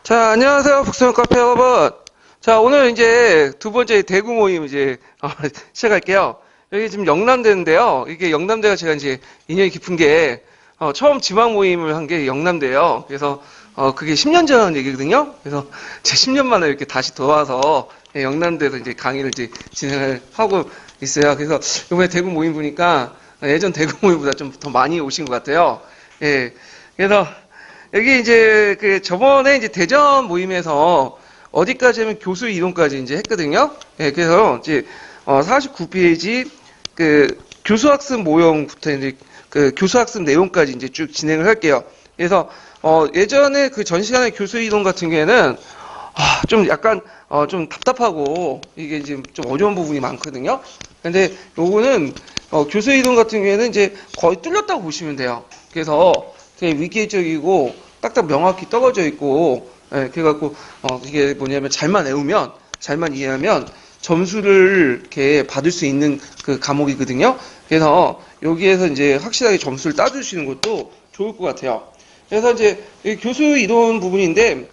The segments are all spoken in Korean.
자, 안녕하세요. 북수영 카페 여러분. 자, 오늘 이제 두 번째 대구 모임 시작할게요. 여기 지금 영남대인데요. 이게 영남대가 제가 이제 인연이 깊은 게, 처음 지망 모임을 한 게 영남대예요. 그래서, 그게 10년 전 얘기거든요. 그래서 제 10년 만에 이렇게 다시 돌아와서 영남대에서 이제 강의를 이제 진행을 하고 있어요. 그래서 이번에 대구 모임 보니까 예전 대구 모임보다 좀 더 많이 오신 것 같아요. 예. 그래서 여기 이제 그 저번에 이제 대전 모임에서 어디까지 하면 교수 이론까지 이제 했거든요. 예, 그래서 이제 49페이지 그 교수학습 모형부터 이제 그 교수학습 내용까지 이제 쭉 진행을 할게요. 그래서 예전에 그 전 시간에 교수 이론 같은 경우에는 좀 약간 좀 답답하고 이게 지금 좀 어려운 부분이 많거든요. 근데 요거는 교수 이론 같은 경우에는 이제 거의 뚫렸다고 보시면 돼요. 그래서 되게 위계적이고 딱딱 명확히 떨어져 있고, 예, 그래갖고 이게 뭐냐면 잘만 외우면, 잘만 이해하면 점수를 이렇게 받을 수 있는 그 과목이거든요. 그래서 여기에서 이제 확실하게 점수를 따주시는 것도 좋을 것 같아요. 그래서 이제 교수 이론 부분인데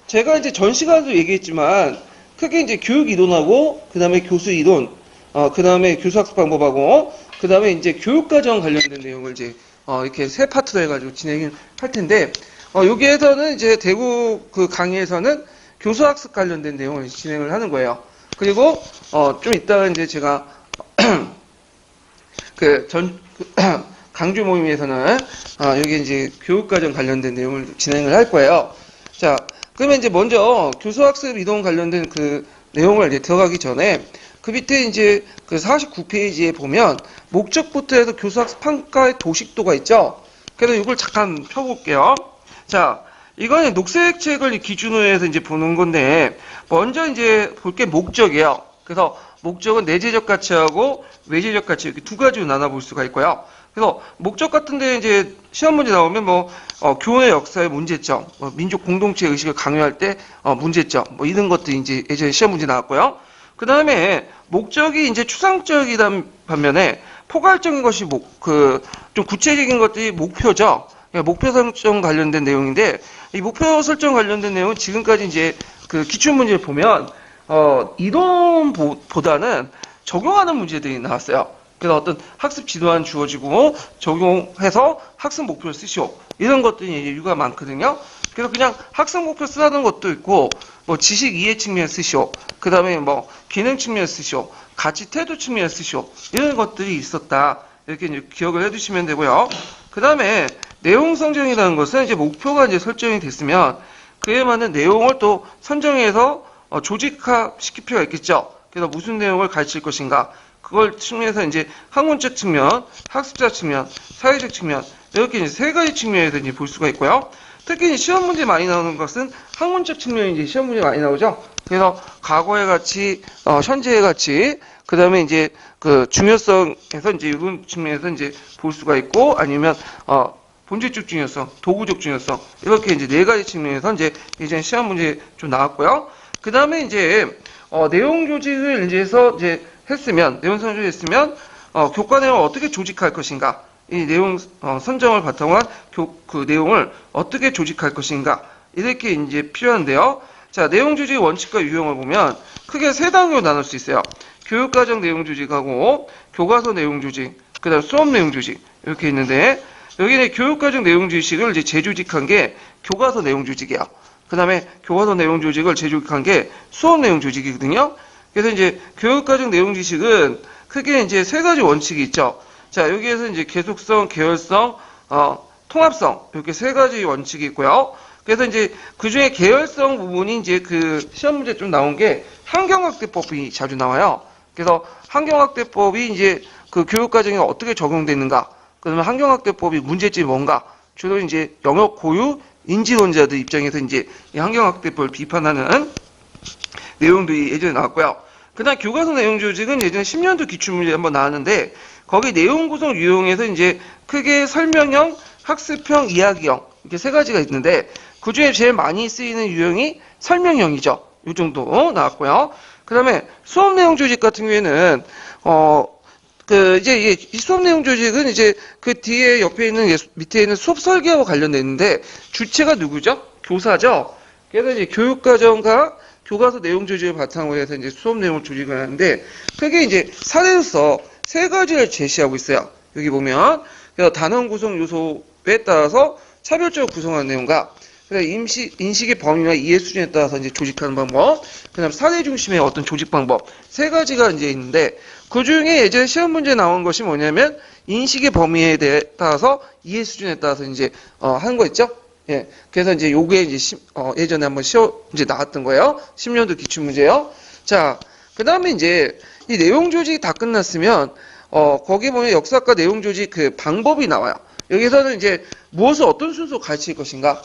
제가 이제 전 시간에도 얘기했지만 크게 이제 교육 이론하고 그다음에 교수 이론, 그다음에 교수학습 방법하고 그다음에 이제 교육과정 관련된 내용을 이제 이렇게 세 파트로 해가지고 진행을 할 텐데, 여기에서는 이제 대구 그 강의에서는 교수학습 관련된 내용을 진행을 하는 거예요. 그리고, 좀 이따가 이제 제가, 강주 모임에서는, 여기 이제 교육과정 관련된 내용을 진행을 할 거예요. 자, 그러면 이제 먼저 교수학습 이동 관련된 그 내용을 이제 들어가기 전에, 그 밑에 이제 그 49페이지에 보면 목적부터 해서 교수학습 평가의 도식도가 있죠. 그래서 이걸 잠깐 펴볼게요. 자, 이거는 녹색 책을 기준으로 해서 이제 보는 건데, 먼저 이제 볼 게 목적이에요. 그래서 목적은 내재적 가치하고 외재적 가치 이렇게 두 가지로 나눠볼 수가 있고요. 그래서 목적 같은데 이제 시험 문제 나오면 교회 역사의 문제점, 민족 공동체 의식을 강요할 때 문제점, 이런 것들이 이제 예전에 시험 문제 나왔고요. 그 다음에 목적이 이제 추상적이다 반면에 포괄적인 것이 좀 구체적인 것들이 목표죠. 목표 설정 관련된 내용인데, 이 목표 설정 관련된 내용은 지금까지 이제 그 기출문제를 보면, 이론보다는 적용하는 문제들이 나왔어요. 그래서 어떤 학습 지도안 주어지고 적용해서 학습 목표를 쓰시오. 이런 것들이 이제 유가 많거든요. 그래서 그냥 학습 목표 쓰라는 것도 있고, 지식 이해 측면 쓰시오. 그 다음에 기능 측면 쓰시오. 가치 태도 측면 쓰시오. 이런 것들이 있었다. 이렇게 이제 기억을 해두시면 되고요. 그 다음에 내용 선정이라는 것은 이제 목표가 이제 설정이 됐으면 그에 맞는 내용을 또 선정해서 조직화 시킬 필요가 있겠죠. 그래서 무슨 내용을 가르칠 것인가. 그걸 측면에서 이제 학문적 측면, 학습자 측면, 사회적 측면, 이렇게 이제 세 가지 측면에서 이제 볼 수가 있고요. 특히 시험 문제 많이 나오는 것은 학문적 측면이 이제 시험 문제 많이 나오죠. 그래서 과거의 가치, 현재의 가치, 그 다음에 이제 그 중요성에서 이제 이런 측면에서 이제 볼 수가 있고, 아니면 본질적 중요성, 도구적 중요성, 이렇게 이제 네 가지 측면에서 이제 예전 시험 문제 좀 나왔고요. 그 다음에 이제 내용 조직을 내용 선정을 했으면 교과 내용을 어떻게 조직할 것인가. 이 내용 선정을 바탕으로 한 그 내용을 어떻게 조직할 것인가, 이렇게 이제 필요한데요. 자, 내용 조직 원칙과 유형을 보면 크게 세 단계로 나눌 수 있어요. 교육과정 내용 조직하고 교과서 내용 조직, 그다음 수업 내용 조직, 이렇게 있는데, 여기는 교육과정 내용 조직을 이제 재조직한 게 교과서 내용 조직이에요. 그다음에 교과서 내용 조직을 재조직한 게 수업 내용 조직이거든요. 그래서 이제 교육과정 내용 조직은 크게 이제 세 가지 원칙이 있죠. 자, 여기에서 이제 계속성, 계열성, 통합성, 이렇게 세 가지 원칙이 있고요. 그래서 이제 그 중에 계열성 부분이 이제 그 시험 문제 좀 나온 게 환경학대법이 자주 나와요. 그래서 환경학대법이 이제 그 교육과정에 어떻게 적용되는가, 그다음에 환경학대법이 문제점이 뭔가, 주로 이제 영역 고유 인지론자들 입장에서 이제 이 환경학대법을 비판하는 내용들이 예전에 나왔고요. 그다음 교과서 내용 조직은 예전에 10년도 기출문제 한번 나왔는데, 거기 내용 구성 유형에서 이제 크게 설명형, 학습형, 이야기형, 이렇게 세 가지가 있는데, 그 중에 제일 많이 쓰이는 유형이 설명형이죠. 이 정도 나왔고요. 그 다음에 수업 내용 조직 같은 경우에는, 이제 이 수업 내용 조직은 이제 그 뒤에 옆에 있는 밑에 있는 수업 설계하고 관련돼 있는데, 주체가 누구죠? 교사죠. 그래서 이제 교육과정과 교과서 내용 조직을 바탕으로 해서 이제 수업 내용을 조직을 하는데, 크게 이제 사례로서 세 가지를 제시하고 있어요. 여기 보면. 그래서 단원 구성 요소에 따라서 차별적으로 구성하는 내용과, 그래서 인식의 범위와 이해 수준에 따라서 이제 조직하는 방법, 그 다음 사례 중심의 어떤 조직 방법, 세 가지가 이제 있는데, 그 중에 예전에 시험 문제에 나온 것이 뭐냐면, 인식의 범위에 따라서 이해 수준에 따라서 이제, 하는 거 있죠? 예. 그래서 이제 요게 이제, 예전에 한번 시험 문제 나왔던 거예요. 10년도 기출문제요. 자, 그 다음에 이제, 이 내용 조직이 다 끝났으면, 거기 보면 역사과 내용 조직 그 방법이 나와요. 여기서는 이제 무엇을 어떤 순서로 가르칠 것인가,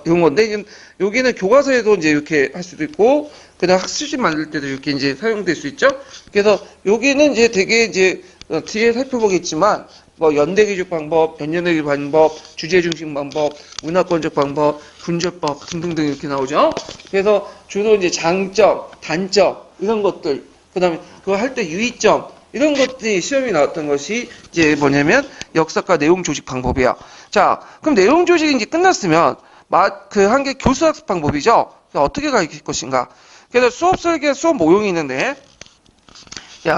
이런 건데, 여기는 교과서에도 이제 이렇게 할 수도 있고, 그다음 학습지 만들 때도 이렇게 이제 사용될 수 있죠. 그래서 여기는 이제 되게 이제 뒤에 살펴보겠지만, 뭐 연대기juk 방법, 연연대기 방법, 주제중심 방법, 문화권적 방법, 분조법 등등등 이렇게 나오죠. 그래서 주로 이제 장점, 단점 이런 것들, 그다음에 그거 할 때 유의점 이런 것들이 시험이 나왔던 것이 이제 뭐냐면 역사과 내용 조직 방법이에요. 자, 그럼 내용 조직이 이제 끝났으면 그 한 개 교수학습 방법이죠. 어떻게 가르칠 것인가? 그래서 수업 설계, 수업 모형이 있는데,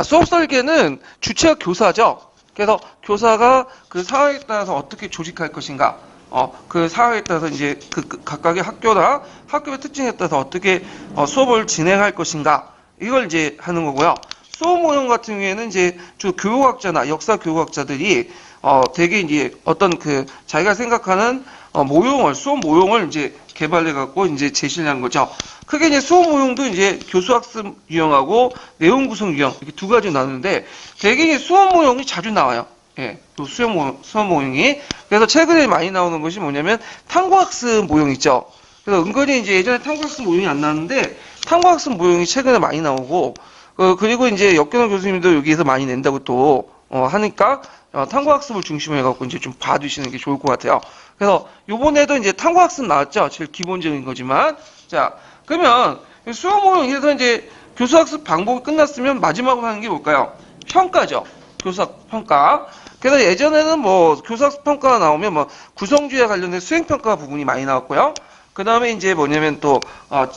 수업 설계는 주체가 교사죠. 그래서 교사가 그 상황에 따라서 어떻게 조직할 것인가, 그 상황에 따라서 이제 그 각각의 학교나 학교의 특징에 따라서 어떻게 수업을 진행할 것인가, 이걸 이제 하는 거고요. 수업 모형 같은 경우에는 이제 주 교육학자나 역사 교육학자들이 되게 이제 어떤 그 자기가 생각하는 수업 모형을 이제 개발해 갖고 이제 제시를 하는 거죠. 크게 이제 수업 모형도 이제 교수학습 유형하고 내용 구성 유형 이렇게 두 가지 나누는데, 되게 이제 수업 모형이 자주 나와요. 예, 또 수업 모형이. 그래서 최근에 많이 나오는 것이 뭐냐면 탐구학습 모형 있죠. 그래서 은근히 이제 예전에 탐구학습 모형이 안 나왔는데 탐구학습 모형이 최근에 많이 나오고, 그리고 이제 역경원 교수님도 여기에서 많이 낸다고 또 하니까 탐구학습을 중심으로 해갖고 이제 좀 봐두시는 게 좋을 것 같아요. 그래서 요번에도 이제 탐구학습 나왔죠. 제일 기본적인 거지만. 자, 그러면 수업 모형에서 이제 교수학습 방법이 끝났으면 마지막으로 하는 게 뭘까요? 평가죠. 교수학습 평가. 그래서 예전에는 뭐 교수학습 평가가 나오면 뭐 구성주에 관련된 수행평가 부분이 많이 나왔고요. 그 다음에 이제 뭐냐면 또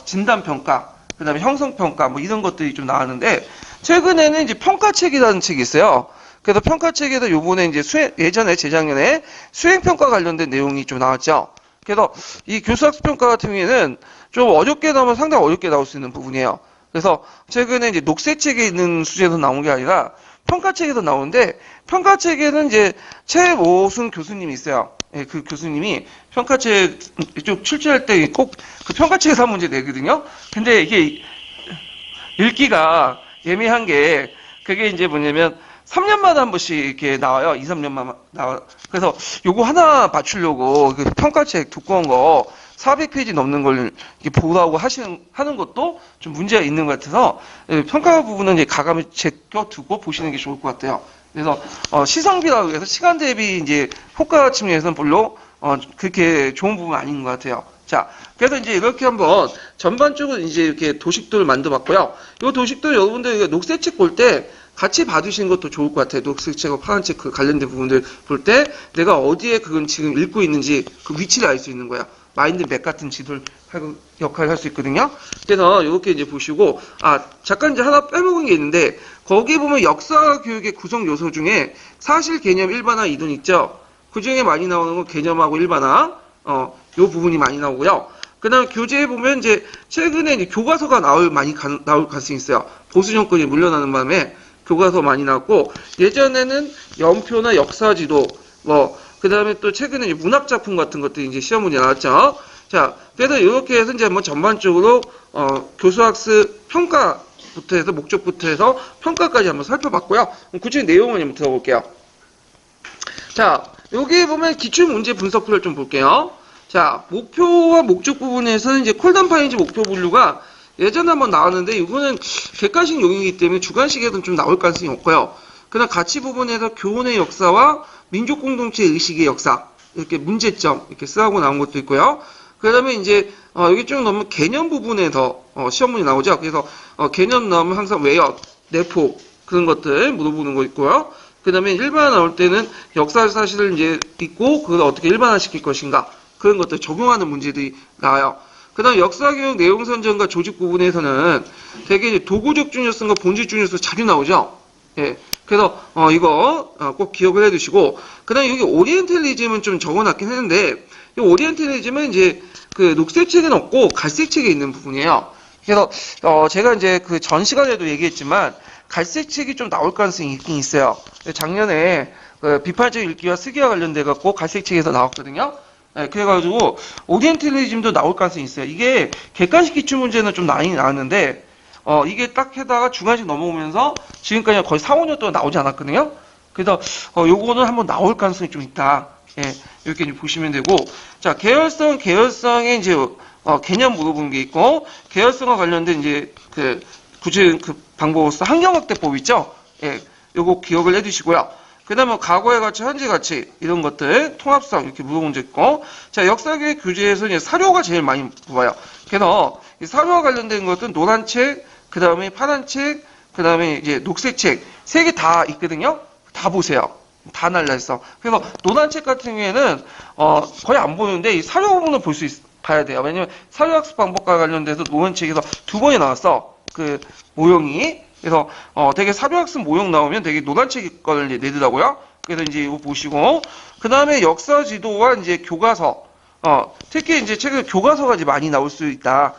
진단평가, 그 다음에 형성평가 뭐 이런 것들이 좀 나왔는데, 최근에는 이제 평가책이라는 책이 있어요. 그래서 평가책에도 요번에 이제 예전에 재작년에 수행평가 관련된 내용이 좀 나왔죠. 그래서 이 교수학습 평가 같은 경우에는 좀 어렵게 나오면 상당히 어렵게 나올 수 있는 부분이에요. 그래서 최근에 이제 녹색책에 있는 수제에서 나온 게 아니라 평가책에서 나오는데, 평가책에는 이제 최모순 교수님이 있어요. 예, 그 교수님이 평가책 좀 출제할 때 꼭 그 평가책에서 한 문제 내거든요. 근데 이게 읽기가 예민한 게, 그게 이제 뭐냐면 3년마다 한 번씩 이렇게 나와요. 2, 3년만 나와. 그래서 요거 하나 맞추려고 그 평가책 두꺼운 거 400페이지 넘는 걸 이렇게 보라고 하는 것도 좀 문제가 있는 것 같아서, 평가 부분은 이제 가감을 제껴두고 보시는 게 좋을 것 같아요. 그래서 시성비라고 해서 시간 대비 이제 효과 측면에서는 별로 그렇게 좋은 부분은 아닌 것 같아요. 자, 그래서 이제 이렇게 한번 전반적으로 이제 이렇게 도식도를 만들어봤고요. 이 도식도 여러분들 녹색책 볼 때 같이 봐두시는 것도 좋을 것 같아요. 녹색책과 파란책 그 관련된 부분들 볼 때 내가 어디에 그건 지금 읽고 있는지 그 위치를 알 수 있는 거야. 마인드맵 같은 지도를 역할을 할 수 있거든요. 그래서 이렇게 이제 보시고, 잠깐 이제 하나 빼먹은 게 있는데, 거기 보면 역사 교육의 구성 요소 중에 사실, 개념, 일반화, 이론 있죠. 그 중에 많이 나오는 건 개념하고 일반화, 요 부분이 많이 나오고요. 그 다음에 교재에 보면 이제 최근에 이제 교과서가 나올 가능성이 있어요. 보수 정권이 물러나는 바람에 교과서 많이 나왔고, 예전에는 연표나 역사지도, 그 다음에 또 최근에 문학작품 같은 것들이 이제 시험 문제 나왔죠. 자, 그래서 이렇게 해서 이제 한번 전반적으로, 교수학습 평가부터 해서, 목적부터 해서 평가까지 한번 살펴봤고요. 구체적인 내용을 한번 들어볼게요. 자, 여기 보면 기출문제 분석표를 좀 볼게요. 자, 목표와 목적 부분에서는 이제 콜덤파인지 목표 분류가 예전에 한번 나왔는데, 이거는 객관식 용이기 때문에 주관식에서는 좀 나올 가능성이 없고요. 그다음 가치 부분에서 교훈의 역사와 민족 공동체 의식의 역사, 이렇게 문제점 이렇게 쓰라고 나온 것도 있고요. 그다음에 이제 여기 좀 넘으면 개념 부분에서 시험문이 나오죠. 그래서 개념 나오면 항상 외역, 내포 그런 것들 물어보는 거 있고요. 그다음에 일반화 나올 때는 역사 사실을 이제 있고 그걸 어떻게 일반화시킬 것인가, 그런 것들 적용하는 문제들이 나와요. 그다음 역사교육 내용 선정과 조직 부분에서는 되게 이제 도구적 중요성과 본질 중요성 자주 나오죠. 예. 그래서 이거 꼭 기억을 해두시고, 그다음 여기 오리엔탈리즘은 좀 적어놨긴 했는데, 이 오리엔탈리즘은 이제 그 녹색 책에는 없고 갈색 책에 있는 부분이에요. 그래서 제가 이제 그 전 시간에도 얘기했지만 갈색 책이 좀 나올 가능성이 있긴 있어요. 작년에 그 비판적 읽기와 쓰기와 관련돼 갖고 갈색 책에서 나왔거든요. 네, 그래가지고 오리엔탈리즘도 나올 가능성이 있어요. 이게 객관식 기출 문제는 좀 많이 나왔는데 이게 딱 해다가 중간식 넘어오면서 지금까지 거의 4, 5년 동안 나오지 않았거든요. 그래서 요거는 한번 나올 가능성이 좀 있다. 예, 이렇게 이제 보시면 되고, 자, 계열성에 이제 개념 물어보는 게 있고, 계열성과 관련된 이제 그 구체적인 그 방법으로서 환경확대법 있죠. 예, 요거 기억을 해두시고요. 그 다음에 과거의 가치, 현재 가치, 이런 것들, 통합성, 이렇게 물어본 적 있고, 자, 역사교육 교재에서 이제 사료가 제일 많이 뽑아요. 그래서 이 사료와 관련된 것은 노란 책, 그 다음에 파란 책, 그 다음에 이제 녹색 책, 세 개 다 있거든요. 다 보세요. 다 날라있어. 그래서 노란 책 같은 경우에는, 거의 안 보는데, 이 사료 부분을 봐야 돼요. 왜냐면 사료학습 방법과 관련돼서 노란 책에서 2번이 나왔어. 그 모형이. 그래서 되게 사료학습 모형 나오면 되게 노란책 거를 내더라고요. 그래서 이제 이거 보시고, 그 다음에 역사 지도와 이제 교과서, 특히 이제 최근에 교과서가 이제 많이 나올 수 있다.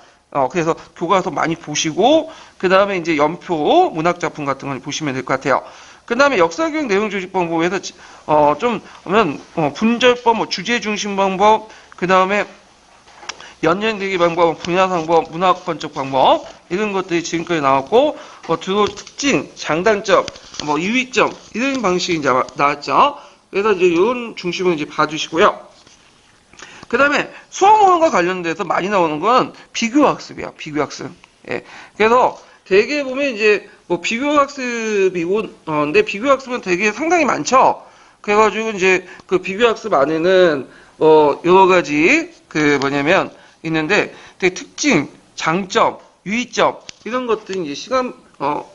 그래서 교과서 많이 보시고, 그 다음에 이제 연표, 문학작품 같은 걸 보시면 될 것 같아요. 그 다음에 역사교육 내용 조직 방법에서 좀 하면 분절법, 뭐 주제 중심 방법, 그 다음에 연연되기 방법, 분야 방법, 문학 번쩍 방법 이런 것들이 지금까지 나왔고, 주로 특징, 장단점, 유의점 이런 방식이 이제 나왔죠. 그래서 이제 이런 중심을 이제 봐주시고요. 그 다음에 수학 모형과 관련돼서 많이 나오는 건 비교학습이에요. 비교학습. 예. 그래서 되게 보면 이제 비교학습이고, 근데 비교학습은 되게 상당히 많죠. 그래가지고 이제 그 비교학습 안에는 여러 가지 뭐냐면 있는데 되게 특징, 장점, 유의점 이런 것들이 이제 시간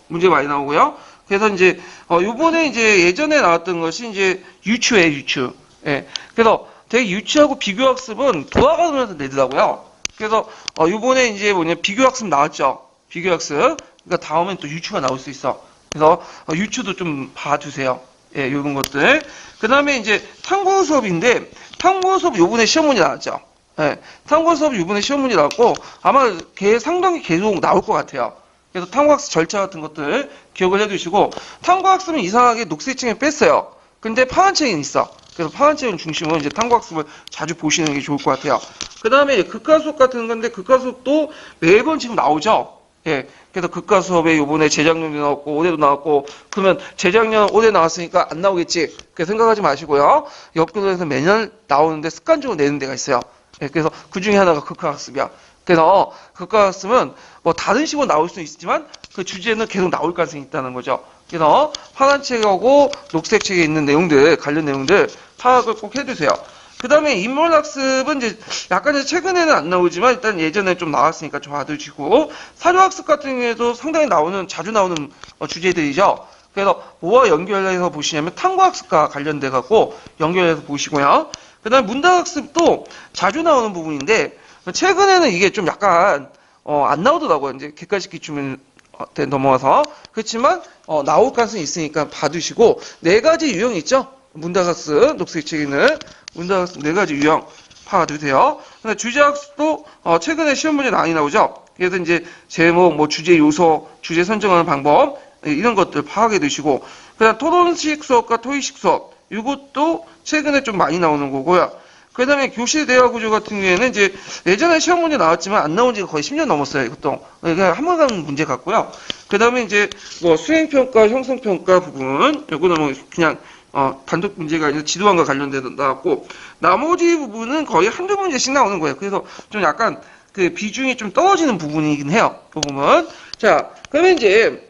문제 많이 나오고요. 그래서 이제 요번에 이제 예전에 나왔던 것이 이제 유추예요, 유추. 예. 그래서 되게 유추하고 비교학습은 돌아가면서 내더라고요. 그래서 요번에 이제 비교학습 나왔죠. 비교학습. 그러니까 다음엔 또 유추가 나올 수 있어. 그래서 유추도 좀 봐두세요. 예, 요런 것들. 그 다음에 이제 탐구 수업인데, 탐구 수업 요번에 시험 문제 나왔죠. 예, 탐구 수업 요번에 시험 문제 나왔고, 아마 상당히 계속 나올 것 같아요. 그래서 탐구학습 절차 같은 것들 기억을 해두시고, 탐구학습은 이상하게 녹색책에 뺐어요. 근데 파란책은 있어. 그래서 파란책은 중심으로 이제 탐구학습을 자주 보시는 게 좋을 것 같아요. 그 다음에 극화수업 같은 건데, 극화수업도 매번 지금 나오죠. 예. 그래서 극과 수업에 요번에 재작년도 나왔고, 올해도 나왔고, 그러면 재작년, 올해 나왔으니까 안 나오겠지. 그렇게 생각하지 마시고요. 역교도에서 매년 나오는데 습관적으로 내는 데가 있어요. 예. 그래서 그 중에 하나가 극과학습이야. 그래서 극과학습은 다른 식으로 나올 수 있지만 그 주제는 계속 나올 가능성이 있다는 거죠. 그래서 파란 책하고 녹색 책에 있는 내용들, 관련 내용들 파악을 꼭 해두세요. 그 다음에 인문학습은 이제 약간 이제 최근에는 안 나오지만 일단 예전에 좀 나왔으니까 좀 봐두시고, 사료학습 같은 경우에도 상당히 자주 나오는 주제들이죠. 그래서 뭐와 연결해서 보시냐면 탐구학습과 관련돼 갖고 연결해서 보시고요. 그 다음에 문답학습도 자주 나오는 부분인데 최근에는 이게 좀 약간 안 나오더라고요. 이제 객관식 기출문 넘어와서. 그렇지만 나올 가능성이 있으니까 봐두시고, 네 가지 유형이 있죠. 문답학습, 녹색 책에 있는 문답학습 네 가지 유형 파악해두세요. 근데 주제학습도 최근에 시험 문제 많이 나오죠. 그래서 이제 제목, 주제 요소, 주제 선정하는 방법 이런 것들 파악해 두시고, 그다음 토론식 수업과 토익식 수업 이것도 최근에 좀 많이 나오는 거고요. 그 다음에 교실 대화 구조 같은 경우에는 이제 예전에 시험 문제 나왔지만 안 나온 지가 거의 10년 넘었어요. 이것도. 그러니까 한 번 가는 문제 같고요. 그 다음에 이제 수행평가, 형성평가 부분, 요거는 그냥 단독 문제가 아니라 지도안과 관련돼서 나왔고, 나머지 부분은 거의 한두 문제씩 나오는 거예요. 그래서 좀 약간 그 비중이 좀 떨어지는 부분이긴 해요. 그 부분. 자, 그러면 이제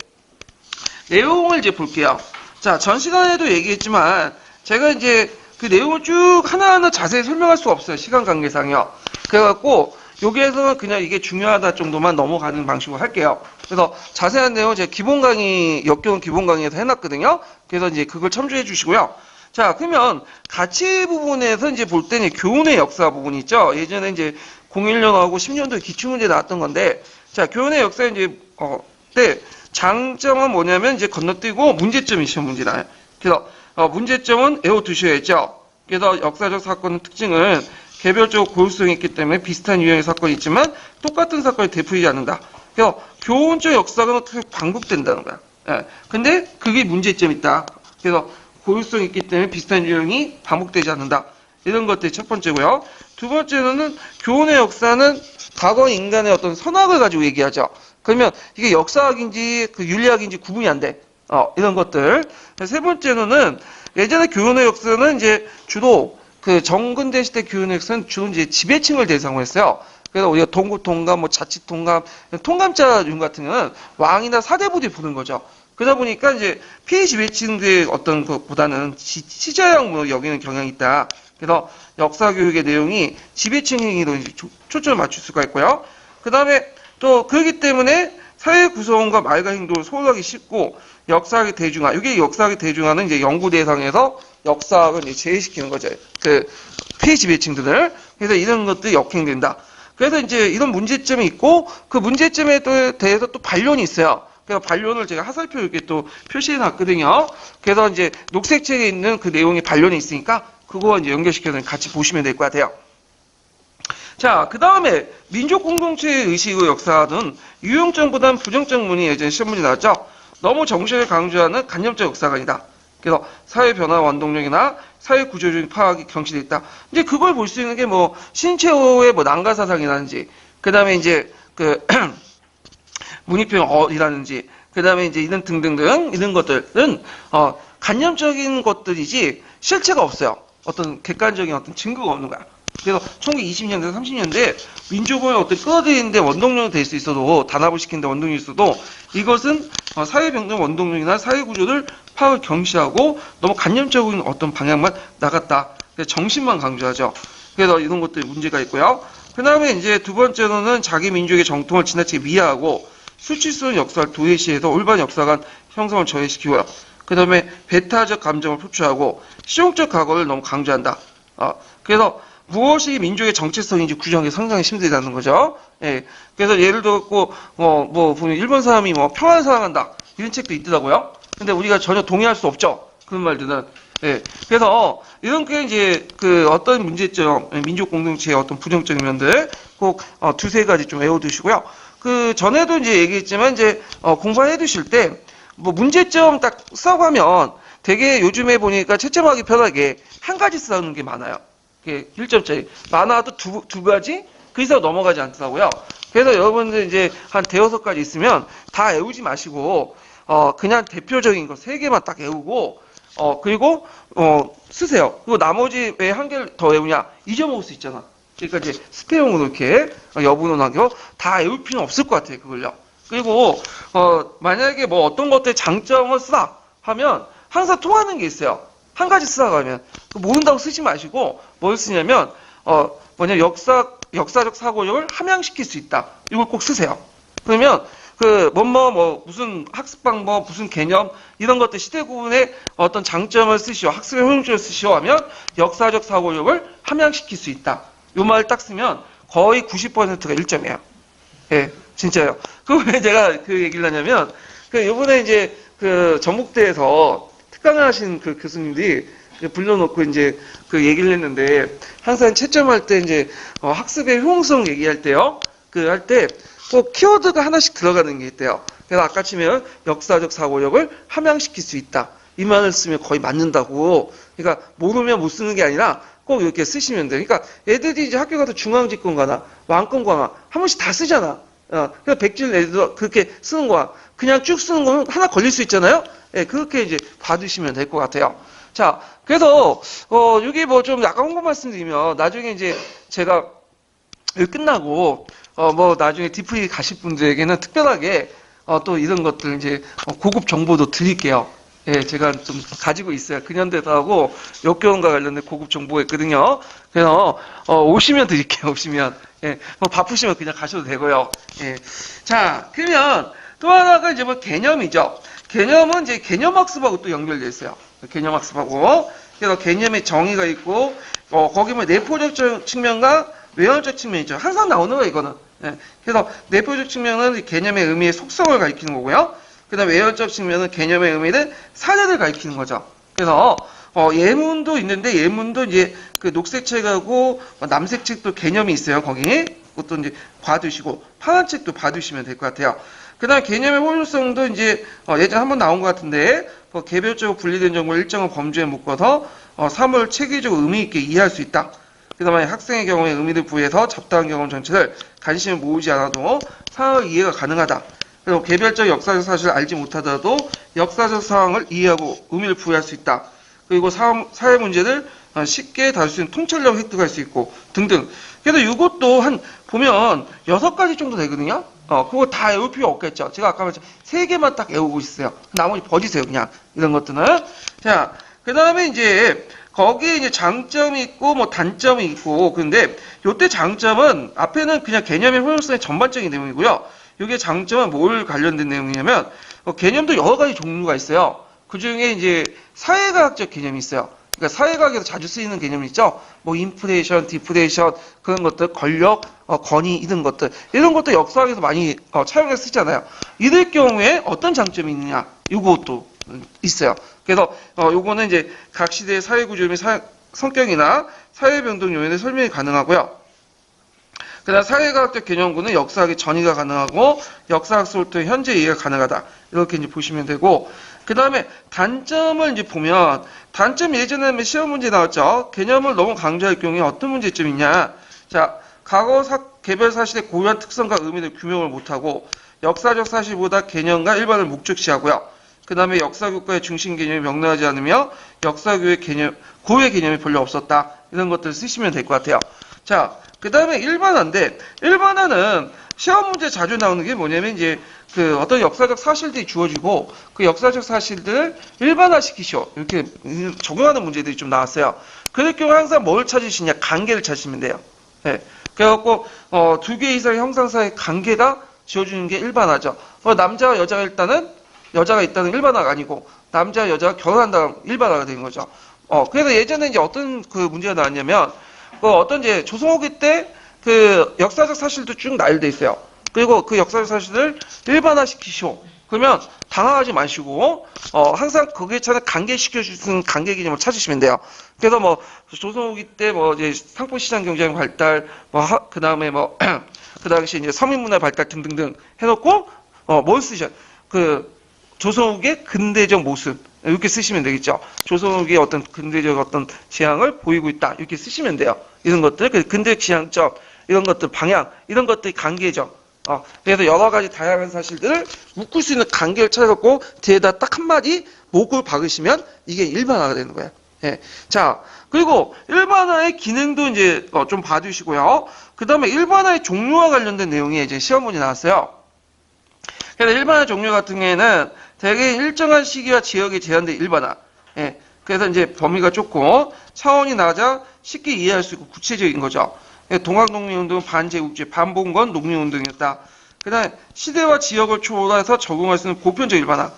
내용을 이제 볼게요. 자, 전 시간에도 얘기했지만 제가 이제 그 내용을 쭉 하나하나 자세히 설명할 수가 없어요. 시간 관계상요. 그래갖고 여기에서는 그냥 이게 중요하다 정도만 넘어가는 방식으로 할게요. 그래서 자세한 내용은 제가 기본 강의, 역교원 기본 강의에서 해놨거든요. 그래서 이제 그걸 참조해 주시고요. 자, 그러면 가치 부분에서 이제 볼 때는 교훈의 역사 부분이 있죠. 예전에 이제 01년하고 10년도에 기출문제 나왔던 건데, 자, 교훈의 역사 이제, 때, 장점은 뭐냐면 이제 건너뛰고 문제점이 시험 문제 나요. 그래서, 문제점은 외워두셔야죠. 그래서 역사적 사건의 특징은 개별적으로 고유성이 있기 때문에 비슷한 유형의 사건이 있지만 똑같은 사건이 되풀이지 않는다. 그래서 교훈적 역사가 어떻게 반복된다는 거야. 예. 근데 그게 문제점이 있다. 그래서 고유성이 있기 때문에 비슷한 유형이 반복되지 않는다. 이런 것들이 첫 번째고요. 두 번째는 교훈의 역사는 과거 인간의 어떤 선악을 가지고 얘기하죠. 그러면 이게 역사학인지 그 윤리학인지 구분이 안 돼. 이런 것들. 세 번째는 예전에 교훈의 역사는 이제 주로 그 정근대 시대 교훈의 역사는 주로 이제 지배층을 대상으로 했어요. 그래서 우리가 동구통감, 뭐 자치통감, 통감자 융 같은 경우는 왕이나 사대부들이 부른 거죠. 그러다 보니까 이제 피지배층들의 어떤 것보다는 시저형으로 여기는 경향이 있다. 그래서 역사 교육의 내용이 지배층 행위로 초점을 맞출 수가 있고요. 그 다음에 또 그렇기 때문에 사회 구성원과 말과 행동을 소홀하기 쉽고 역사학의 대중화. 이게 역사학의 대중화는 이제 연구 대상에서 역사학을 이제 제외시키는 거죠. 그 피지배층들을. 그래서 이런 것들이 역행된다. 그래서 이제 이런 문제점이 있고 그 문제점에 대해서 또 반론이 있어요. 그래서 반론을 제가 하살표 이렇게 또 표시해 놨거든요. 그래서 이제 녹색책에 있는 그 내용의 반론이 있으니까 그거 이제 연결시켜서 같이 보시면 될 것 같아요. 자, 그 다음에 민족 공동체의 의식의 역사는 유용점보다는 부정적 문이 예전에 시험 문제 나왔죠. 너무 정신을 강조하는 간접적 역사관이다. 그래서 사회 변화 원동력이나 사회 구조적인 파악이 경시돼 있다. 이제 그걸 볼 수 있는 게 뭐 신채호의 뭐 난가 사상이라든지, 그 다음에 이제 그 문희평이라든지, 그 다음에 이제 이런 등등등 이런 것들은 간접적인 것들이지 실체가 없어요. 어떤 객관적인 어떤 증거가 없는 거야. 그래서 1920년대, 30년대 민족을 어떤 끌어들이는데 원동력이 될 수 있어도, 단합을 시키는데 원동력이 있어도 이것은 사회병정 원동력이나 사회구조를 파악을 경시하고 너무 간접적인 어떤 방향만 나갔다. 정신만 강조하죠. 그래서 이런 것들이 문제가 있고요. 그 다음에 이제 두 번째로는 자기 민족의 정통을 지나치게 미화하고 수치스러운 역사를 도외시해서 올바른 역사관 형성을 저해시키고요. 그 다음에 배타적 감정을 표출하고 실용적 각오를 너무 강조한다. 그래서 무엇이 민족의 정체성인지 규정하기 상당히 힘들다는 거죠. 예. 그래서 예를 들었고, 뭐, 보면 일본 사람이 뭐 평화를 사랑한다. 이런 책도 있더라고요. 근데 우리가 전혀 동의할 수 없죠. 그런 말들은. 예. 그래서 이런 게 이제 그 어떤 문제점, 민족 공동체의 어떤 부정적인 면들 꼭 두세 가지 좀 외워두시고요. 그 전에도 이제 얘기했지만 이제 공부해 두실 때 뭐 문제점 딱 쓰라고 하면 되게 요즘에 보니까 채점하기 편하게 한 가지 쓰는 게 많아요. 1점짜리. 많아도 두 가지? 그 이상 넘어가지 않더라고요. 그래서 여러분들 이제 한 대여섯 가지 있으면 다 외우지 마시고, 그냥 대표적인 거 세 개만 딱 외우고, 그리고, 쓰세요. 그리고 나머지 왜 한 개를 더 외우냐? 잊어먹을 수 있잖아. 그러니까 이제 스페용으로 이렇게 여분원하고 다 외울 필요는 없을 것 같아요. 그걸요. 그리고, 만약에 뭐 어떤 것들 장점을 쓰라 하면 항상 통하는 게 있어요. 한 가지 쓰라고 하면. 모른다고 쓰지 마시고, 뭘 쓰냐면, 역사적 사고력을 함양시킬 수 있다. 이걸 꼭 쓰세요. 그러면, 무슨 학습 방법, 무슨 개념, 이런 것들 시대 구분의 어떤 장점을 쓰시오, 학습의 효용점을 쓰시오 하면, 역사적 사고력을 함양시킬 수 있다. 요 말 딱 쓰면 거의 90%가 1점이에요. 예, 진짜요. 왜 제가 그 얘기를 하냐면, 요번에 이제 전북대에서 특강을 하신 그 교수님들이 불러놓고 이제 그 얘기를 했는데, 항상 채점할 때 이제 학습의 효용성 얘기할 때요. 할 때 꼭 키워드가 하나씩 들어가는 게 있대요. 그래서 아까 치면 역사적 사고력을 함양시킬 수 있다. 이 말을 쓰면 거의 맞는다고. 그러니까 모르면 못 쓰는 게 아니라 꼭 이렇게 쓰시면 돼요. 그러니까 애들이 이제 학교 가서 중앙집권가나 왕권광화 한 번씩 다 쓰잖아. 그래서 백질 애들 그렇게 쓰는 거야. 그냥 쭉 쓰는 거는 하나 걸릴 수 있잖아요. 예, 그렇게 이제 봐두시면 될 것 같아요. 자, 그래서 여기 뭐 좀 약간 홍보 말씀드리면 나중에 이제 제가 여기 끝나고 뭐 나중에 디프리 가실 분들에게는 특별하게 또 이런 것들 이제 고급 정보도 드릴게요. 예, 제가 좀 가지고 있어요. 근현대사하고 역교원과 관련된 고급 정보가 있거든요. 그래서 오시면 드릴게요. 오시면. 예, 뭐 바쁘시면 그냥 가셔도 되고요. 예. 자, 그러면 또 하나가 이제 뭐 개념이죠. 개념은 이제 개념학습하고 또 연결되어 있어요. 개념학습하고. 그래서 개념의 정의가 있고, 거기 뭐 내포적 측면과 외형적 측면이죠. 항상 나오는 거예요, 이거는. 예. 그래서 내포적 측면은 개념의 의미의 속성을 가리키는 거고요. 그 다음 외형적 측면은 개념의 의미는 사례를 가리키는 거죠. 그래서 예문도 있는데 예문도 이제 그 녹색 책하고 남색 책도 개념이 있어요. 거기 그것도 이제 봐두시고 파란 책도 봐두시면 될 것 같아요. 그 다음 개념의 효율성도 이제 예전에 한번 나온 것 같은데 개별적으로 분리된 정보를 일정한 범주에 묶어서 사물을 체계적으로 의미 있게 이해할 수 있다. 그 다음에 학생의 경우에 의미를 부여해서 잡다한 경험 전체를 관심을 모으지 않아도 상황을 이해가 가능하다. 그리고 개별적 역사적 사실을 알지 못하더라도 역사적 상황을 이해하고 의미를 부여할 수 있다. 그리고 사회 문제를 쉽게 다룰 수 있는 통찰력을 획득할 수 있고 등등. 그래서 이것도 한 보면 6가지 정도 되거든요. 그거 다 외울 필요 없겠죠. 제가 아까 말했죠. 3개만 딱 외우고 있어요. 나머지 버리세요. 그냥 이런 것들은. 자, 그 다음에 이제 거기에 이제 장점이 있고 뭐 단점이 있고 근데 요때 장점은 앞에는 그냥 개념의 효율성의 전반적인 내용이고요. 이게 장점은 뭘 관련된 내용이냐면 개념도 여러 가지 종류가 있어요. 그 중에 이제 사회과학적 개념이 있어요. 그러니까 사회과학에서 자주 쓰이는 개념이 있죠. 뭐 인플레이션, 디플레이션 그런 것들, 권력, 권위 이런 것도 역사학에서 많이 차용해서 쓰잖아요. 이럴 경우에 어떤 장점이 있느냐? 이것도 있어요. 그래서 요거는 이제 각 시대의 사회 구조 및 성격이나 사회 변동 요인의 설명이 가능하고요. 그다음 사회과학적 개념구는 역사학의 전이가 가능하고 역사학서부터 현재 이해가 가능하다. 이렇게 이제 보시면 되고 그 다음에 단점을 이제 보면 단점 예전에 시험 문제 나왔죠. 개념을 너무 강조할 경우에 어떤 문제점이 있냐. 자, 과거 개별 사실의 고유한 특성과 의미를 규명을 못하고 역사적 사실보다 개념과 일반을 목적시하고요. 그 다음에 역사교과의 중심 개념이 명료하지 않으며 역사교의 개념, 고유의 개념이 별로 없었다. 이런 것들을 쓰시면 될 것 같아요. 자, 그 다음에 일반화인데, 일반화는 시험 문제 자주 나오는 게 뭐냐면, 이제, 그 어떤 역사적 사실들이 주어지고, 그 역사적 사실들을 일반화시키시오. 이렇게 적용하는 문제들이 좀 나왔어요. 그럴 경우 항상 뭘 찾으시냐? 관계를 찾으시면 돼요. 네. 그래갖고, 2개 이상의 형상 사이의 관계가 지어주는 게 일반화죠. 남자와 여자가 여자가 있다는 일반화가 아니고, 남자와 여자가 결혼한다는 일반화가 되는 거죠. 그래서 예전에 이제 어떤 그 문제가 나왔냐면, 어떤 이제 조선후기 때 그 역사적 사실도 쭉 나열돼 있어요. 그리고 그 역사적 사실을 일반화시키시오. 그러면 당황하지 마시고 항상 거기에 차는 관계시켜주는 관계 개념을 찾으시면 돼요. 그래서 뭐 조선후기 때 뭐 이제 상포시장 경제의 발달, 그 다음에 뭐 그 당시 이제 서민문화 발달 등등등 해놓고 뭘 쓰셔? 그 조선후기의 근대적 모습 이렇게 쓰시면 되겠죠. 조선후기의 어떤 근대적 어떤 지향을 보이고 있다 이렇게 쓰시면 돼요. 이런 것들 근대 지향점 이런 것들 방향 이런 것들이 관계죠. 그래서 여러 가지 다양한 사실들을 묶을 수 있는 관계를 찾아갖고 뒤에다 딱 한마디 목을 박으시면 이게 일반화가 되는 거예요. 예. 자, 그리고 일반화의 기능도 이제 좀 봐두시고요. 그 다음에 일반화의 종류와 관련된 내용이 이제 시험문이 나왔어요. 그래서 일반화 종류 같은 경우에는 대개 일정한 시기와 지역에 제한된 일반화. 예. 그래서 이제 범위가 좁고 차원이 낮아 쉽게 이해할 수 있고 구체적인 거죠. 동학농민운동은 반제국주의, 반봉건 농민운동이었다. 그 다음에 시대와 지역을 초월해서 적용할 수 있는 보편적 일반화.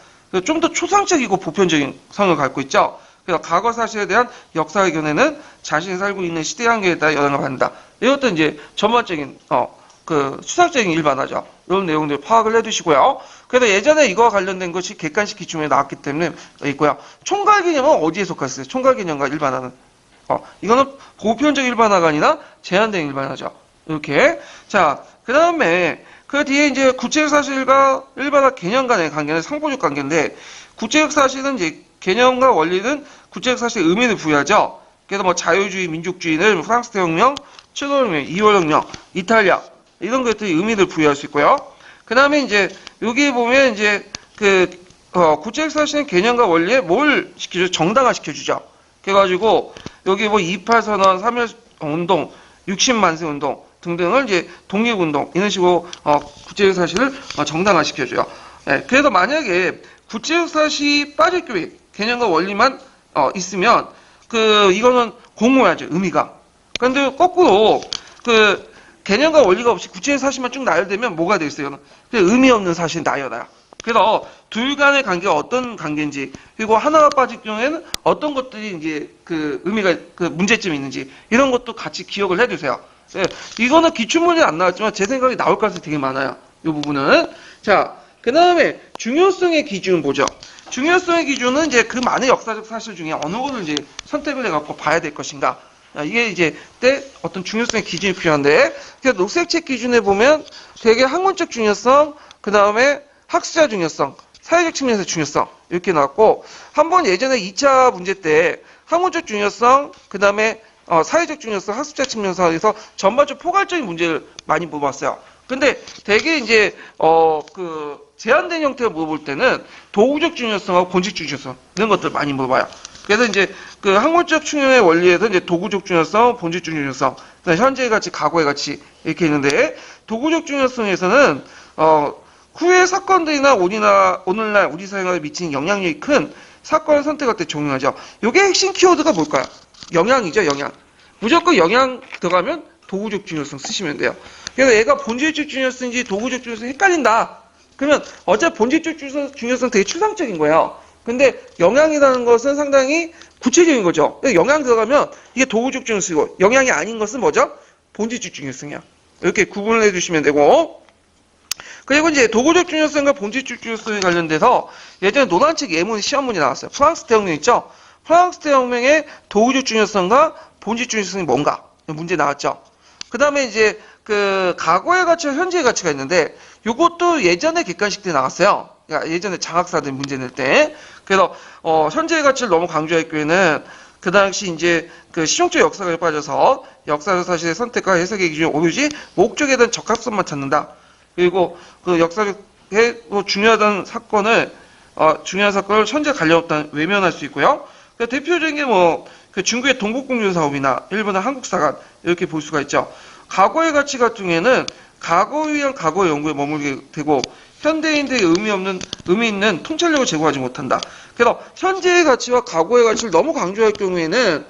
좀 더 초상적이고 보편적인 성을 갖고 있죠. 그래서 과거 사실에 대한 역사의 견해는 자신이 살고 있는 시대 한계에 따라 영향을 받는다. 이것도 이제 전반적인 그 수학적인 일반화죠. 이런 내용들 파악을 해두시고요. 그래서 예전에 이거와 관련된 것이 객관식 기준에 나왔기 때문에 있고요. 총괄 개념은 어디에 속했어요? 총괄 개념과 일반화는 이거는 보편적 일반화가 아니라 제한된 일반화죠. 이렇게. 자, 그 다음에 그 뒤에 이제 구체적 사실과 일반화 개념 간의 관계는 상보적 관계인데 구체적 사실은 이제 개념과 원리는 구체적 사실의 의미를 부여하죠. 그래서 뭐 자유주의, 민족주의는 프랑스 대혁명, 7월혁명, 2월혁명, 이탈리아 이런 것들이 의미를 부여할 수 있고요. 그 다음에 이제 여기 보면 이제 그 구체적 사실은 개념과 원리에 뭘 시켜주죠? 정당화 시켜주죠. 그래가지고 여기 뭐 28선언, 3.1운동, 60만세 운동 등등을 이제 독립운동 이런 식으로 구체적 사실을 정당화 시켜줘요. 예, 그래서 만약에 구체적 사실이 빠질 경우에 개념과 원리만 있으면 이거는 공모해야죠. 의미가. 그런데 거꾸로 그 개념과 원리가 없이 구체적 사실만 쭉 나열되면 뭐가 되겠어요? 의미 없는 사실이 나열해요. 그래서 둘 간의 관계가 어떤 관계인지 그리고 하나가 빠질 경우에는 어떤 것들이 이제 그 의미가 그 문제점이 있는지 이런 것도 같이 기억을 해두세요. 예, 이거는 기출문제 안 나왔지만 제 생각에 나올 가능성이 되게 많아요. 이 부분은. 자, 그 다음에 중요성의 기준 보죠. 중요성의 기준은 이제 그 많은 역사적 사실 중에 어느 것을 이제 선택을 해갖고 봐야 될 것인가. 이게 이제 때 어떤 중요성의 기준이 필요한데, 그래서 녹색책 기준에 보면 되게 학문적 중요성, 그 다음에 학술자 중요성, 사회적 측면에서 중요성 이렇게 나왔고, 한번 예전에 2차 문제 때 학문적 중요성, 그 다음에 사회적 중요성, 학술자 측면에서 전반적으로 포괄적인 문제를 많이 물어봤어요. 근데 되게 이제 그 제한된 형태로 물어볼 때는 도구적 중요성하고 본질적 중요성 이런 것들 많이 물어봐요. 그래서 이제 그 학문적 측면의 원리에서 이제 도구적 중요성, 본질적 중요성, 현재의 가치, 과거의 가치 이렇게 있는데, 도구적 중요성에서는 후의 사건들이나 오늘날 우리 사회에 미치는 영향력이 큰 사건을 선택할 때 적용하죠. 이게 핵심 키워드가 뭘까요? 영향이죠, 영향. 무조건 영향 들어가면 도구적 중요성 쓰시면 돼요. 그래서 얘가 본질적 중요성인지 도구적 중요성이 헷갈린다. 그러면 어차피 본질적 중요성 되게 추상적인 거예요. 근데 영향이라는 것은 상당히 구체적인 거죠. 영향 들어가면 이게 도구적 중요성이고, 영향이 아닌 것은 뭐죠? 본질적 중요성이야. 이렇게 구분을 해주시면 되고, 그리고 이제 도구적 중요성과 본질적 중요성에 관련돼서 예전에 논란책 예문 시험문이 나왔어요. 프랑스 대혁명 있죠? 프랑스 대혁명의 도구적 중요성과 본질적 중요성이 뭔가? 문제 나왔죠. 그 다음에 이제 그 과거의 가치와 현재의 가치가 있는데, 요것도 예전에 객관식 때 나왔어요. 그러니까 예전에 장학사들 문제 낼 때. 그래서 현재의 가치를 너무 강조할 경우에는 그 당시 이제 그 실용적 역사관에 빠져서 역사적 사실의 선택과 해석의 기준이 오로지 목적에 대한 적합성만 찾는다. 그리고 그 역사적에 중요한 사건을 현재 관련 없다 외면할 수 있고요. 그 대표적인 게 뭐 그 중국의 동국공준 사업이나 일본의 한국사관 이렇게 볼 수가 있죠. 과거의 가치 같은 경우에는 과거에 의한 과거 연구에 머물게 되고, 현대인들의 의미 있는 통찰력을 제공하지 못한다. 그래서 현재의 가치와 과거의 가치를 너무 강조할 경우에는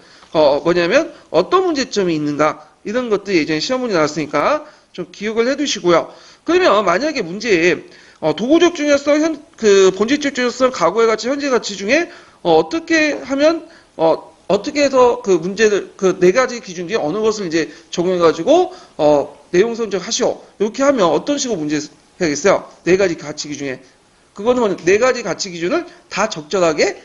뭐냐면 어떤 문제점이 있는가, 이런 것들이 예전에 시험문이 나왔으니까 좀 기억을 해두시고요. 그러면 만약에 문제에 도구적 중요성, 그 본질적 중요성, 과거의 가치, 현재의 가치 중에 어떻게 하면 어떻게 해서 그 문제를 그 네 가지 기준 중에 어느 것을 이제 적용해가지고 내용 선정하시오. 이렇게 하면 어떤 식으로 문제 해야겠어요? 네 가지 가치 기준에. 그거는 네 가지 가치 기준을 다 적절하게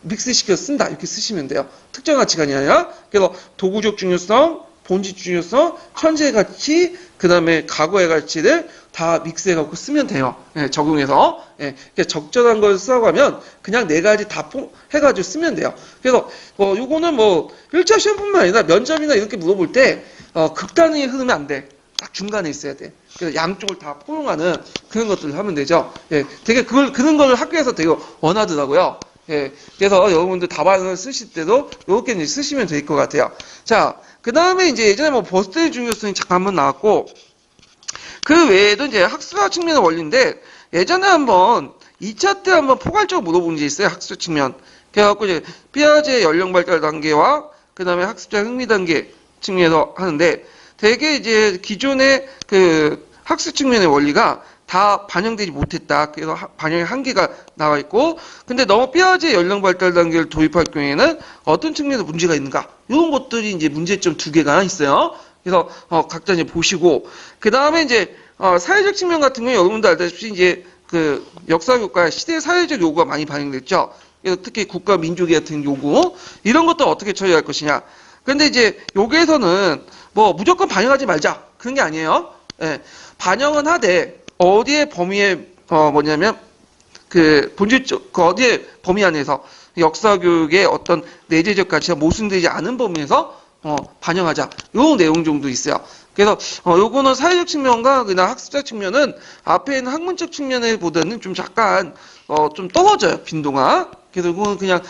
믹스시켜 쓴다. 이렇게 쓰시면 돼요. 특정 가치가 아니라. 그래서 도구적 중요성, 본질 중요성, 현재의 가치, 그 다음에 과거의 가치를 다 믹스해갖고 쓰면 돼요. 예, 적용해서. 예, 적절한 걸 써가면 그냥 네 가지 다 해가지고 쓰면 돼요. 그래서, 요거는 뭐, 1차 시험뿐만 아니라 면접이나 이렇게 물어볼 때, 극단의 흐르면 안 돼. 딱 중간에 있어야 돼. 그래서 양쪽을 다 포용하는 그런 것들을 하면 되죠. 예, 되게 그런 걸 학교에서 되게 원하더라고요. 예, 그래서 여러분들 답안을 쓰실 때도 이렇게 이제 쓰시면 될 것 같아요. 자, 그 다음에 이제 예전에 뭐 버스트의 중요성이 잠깐 한번 나왔고, 그 외에도 이제 학술학 측면의 원리인데, 예전에 한번 2차 때 한번 포괄적으로 물어본 게 있어요. 학술 측면. 그래갖고 이제 피아제 연령 발달 단계와 그 다음에 학습자 흥미 단계 측면에서 하는데, 되게 이제 기존의 그 학술 측면의 원리가 다 반영되지 못했다. 그래서 반영의 한계가 나와 있고, 근데 너무 피아제 연령 발달 단계를 도입할 경우에는 어떤 측면에서 문제가 있는가? 이런 것들이 이제 문제점 두 개가 있어요. 그래서 각자 이제 보시고, 그 다음에 이제 사회적 측면 같은 경우에 여러분들 알다시피 이제 그 역사 교과 시대 사회적 요구가 많이 반영됐죠. 그래서 특히 국가 민족의 같은 요구 이런 것도 어떻게 처리할 것이냐. 근데 이제 여기에서는 뭐 무조건 반영하지 말자 그런 게 아니에요. 예, 반영은 하되 어디에 범위에 뭐냐면 그 본질적 그 어디에 범위 안에서 역사 교육의 어떤 내재적 가치가 모순되지 않은 범위에서 반영하자. 요 내용 정도 있어요. 그래서 요거는 사회적 측면과 그냥 학습자 측면은 앞에 있는 학문적 측면보다는 좀 잠깐 좀 떨어져요. 빈도가. 그래서 이거는 그냥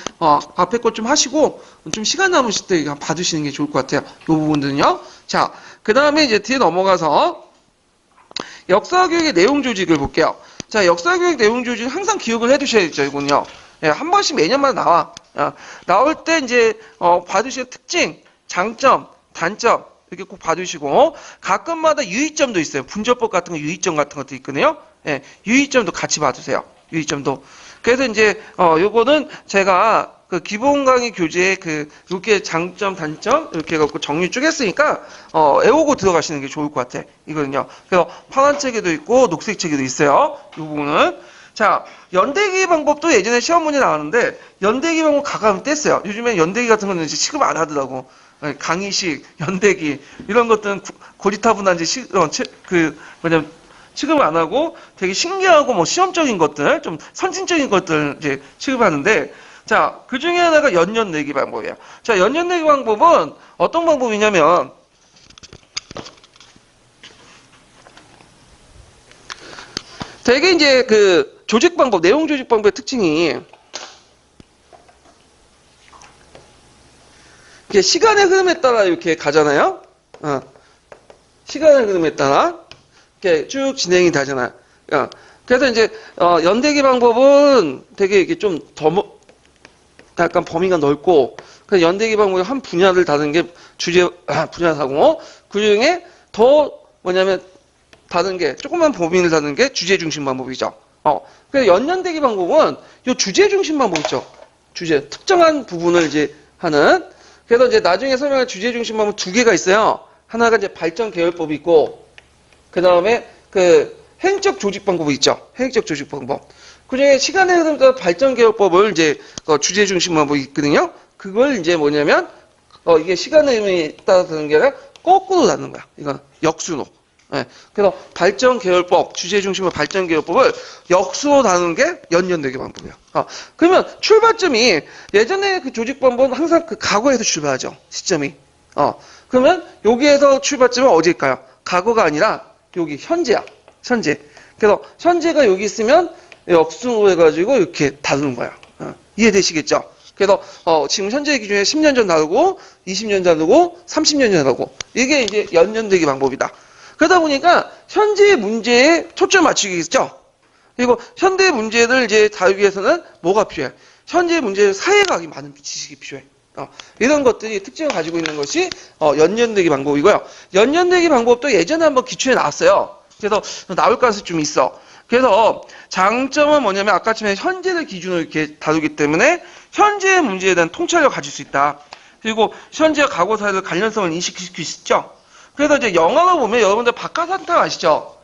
앞에 것 좀 하시고 좀 시간 남으실 때 봐주시는 게 좋을 것 같아요. 요 부분들은요. 자, 그 다음에 이제 뒤에 넘어가서 역사교육의 내용 조직을 볼게요. 자, 역사교육 내용 조직은 항상 기억을 해두셔야죠. 이건요. 예, 한 번씩 매년마다 나와. 나올 때 이제 봐두실 특징, 장점, 단점 이렇게 꼭 봐두시고 가끔마다 유의점도 있어요. 분조법 같은 거 유의점 같은 것도 있거든요. 예, 유의점도 같이 봐두세요. 유의점도. 그래서 이제 요거는 제가 그 기본 강의 교재에 이렇게 장점, 단점 이렇게 해갖고 정리 쭉 했으니까 외우고 들어가시는 게 좋을 것 같아. 이거는요. 그래서 파란 책에도 있고 녹색 책에도 있어요. 이 부분은. 자, 연대기 방법도 예전에 시험 문제 나왔는데 연대기 방법 가감 뗐어요. 요즘에 연대기 같은 거는 이제 취급 안 하더라고. 강의식, 연대기 이런 것들은 고리타분한 이제 취급을 안 하고 되게 신기하고 뭐 시험적인 것들, 좀 선진적인 것들 이제 취급하는데, 자, 그 중에 하나가 연년내기 방법이에요. 자, 연년내기 방법은 어떤 방법이냐면, 되게 이제 조직 방법, 내용 조직 방법의 특징이, 이렇게 시간의 흐름에 따라 이렇게 가잖아요. 시간의 흐름에 따라. 이렇게 쭉 진행이 되잖아요. 그래서 이제 연대기 방법은 되게 이게 좀 더 약간 범위가 넓고, 그래서 연대기 방법이 한 분야를 다루는 게 분야사고, 그 중에 더 뭐냐면 다른 게 조그만 범위를 다루는 게 주제 중심 방법이죠. 그래서 연연대기 방법은 요 주제 중심 방법 있죠. 특정한 부분을 이제 하는. 그래서 이제 나중에 설명할 주제 중심 방법 두 개가 있어요. 하나가 이제 발전 계열법이 있고, 그 다음에 행적 조직 방법이 있죠. 행적 조직 방법. 그 중에 시간의 흐름 따라 발전 계열법을 이제 주제 중심 방법이 있거든요. 그걸 이제 뭐냐면 이게 시간의 흐름에 따라 되는 게 아니라 거꾸로 다는 거야. 이건 역순으로. 예. 그래서 발전 계열법, 주제 중심의 발전 계열법을 역순으로 다루는 게 연연대기 방법이에요. 그러면 출발점이 예전에 그 조직 방법은 항상 과거에서 출발하죠. 시점이. 그러면 여기에서 출발점은 어디일까요? 과거가 아니라 여기 현재야. 현재. 그래서 현재가 여기 있으면 역순으로 해가지고 이렇게 다루는 거야. 이해되시겠죠? 그래서 지금 현재 기준에 10년 전 다루고 20년 다루고 30년 전 다루고 이게 이제 연연대기 방법이다. 그러다 보니까 현재의 문제에 초점 맞추기겠죠? 그리고 현대 문제를 이제 다루기 위해서는 뭐가 필요해? 현재 문제에 사회과학이 많은 지식이 필요해. 이런 것들이 특징을 가지고 있는 것이 연연대기 방법이고요. 연연대기 방법도 예전에 한번 기출에 나왔어요. 그래서 나올 가능성이 좀 있어. 그래서 장점은 뭐냐면 아까 전에 현재를 기준으로 이렇게 다루기 때문에 현재의 문제에 대한 통찰력을 가질 수 있다. 그리고 현재와 과거 사이의 관련성을 인식시킬 수 있죠. 그래서 이제 영화를 보면 여러분들 박하사탕 아시죠?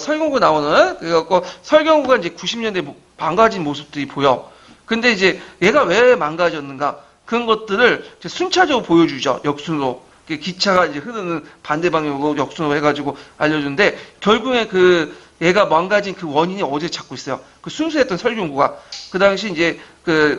설경구 나오는 그래갖고 설경구가 이제 90년대 망가진 모습들이 보여. 근데 이제 얘가 왜 망가졌는가? 그런 것들을 이제 순차적으로 보여주죠. 역순으로. 기차가 이제 흐르는 반대 방향으로 역순으로 해가지고 알려주는데, 결국에 얘가 망가진 그 원인이 어디에 찾고 있어요? 그 순수했던 설경구가. 그 당시 이제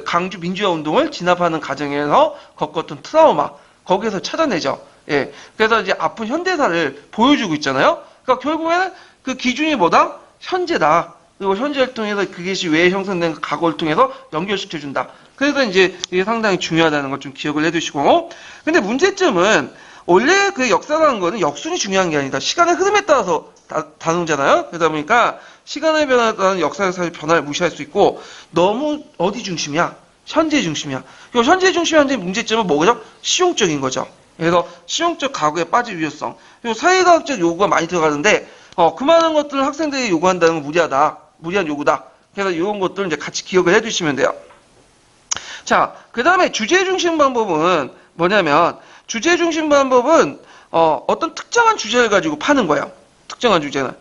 강주 민주화 운동을 진압하는 과정에서 겪었던 트라우마. 거기에서 찾아내죠. 예. 그래서 이제 아픈 현대사를 보여주고 있잖아요. 그러니까 결국에는 그 기준이 뭐다? 현재다. 그리고 현재를 통해서 그것이 왜 형성된 과거를 통해서 연결시켜준다. 그래서 이제 이게 상당히 중요하다는 걸 좀 기억을 해두시고. 근데 문제점은 원래 그 역사라는 거는 역순이 중요한 게 아니다. 시간의 흐름에 따라서 다루잖아요. 그러다 보니까 시간의 변화에 따른 역사의 변화를 무시할 수 있고, 너무 어디 중심이야? 현재 중심이야. 그리고 현재 중심의 문제점은 뭐죠? 실용적인 거죠. 그래서 실용적 과거에 빠질 위험성. 그리고 사회과학적 요구가 많이 들어가는데, 그 많은 것들을 학생들이 요구한다는 건 무리한 요구다. 그래서 이런 것들을 이제 같이 기억을 해두시면 돼요. 자, 그 다음에 주제 중심 방법은 뭐냐면, 주제 중심 방법은 어떤 특정한 주제를 가지고 파는 거예요. 특정한 주제는.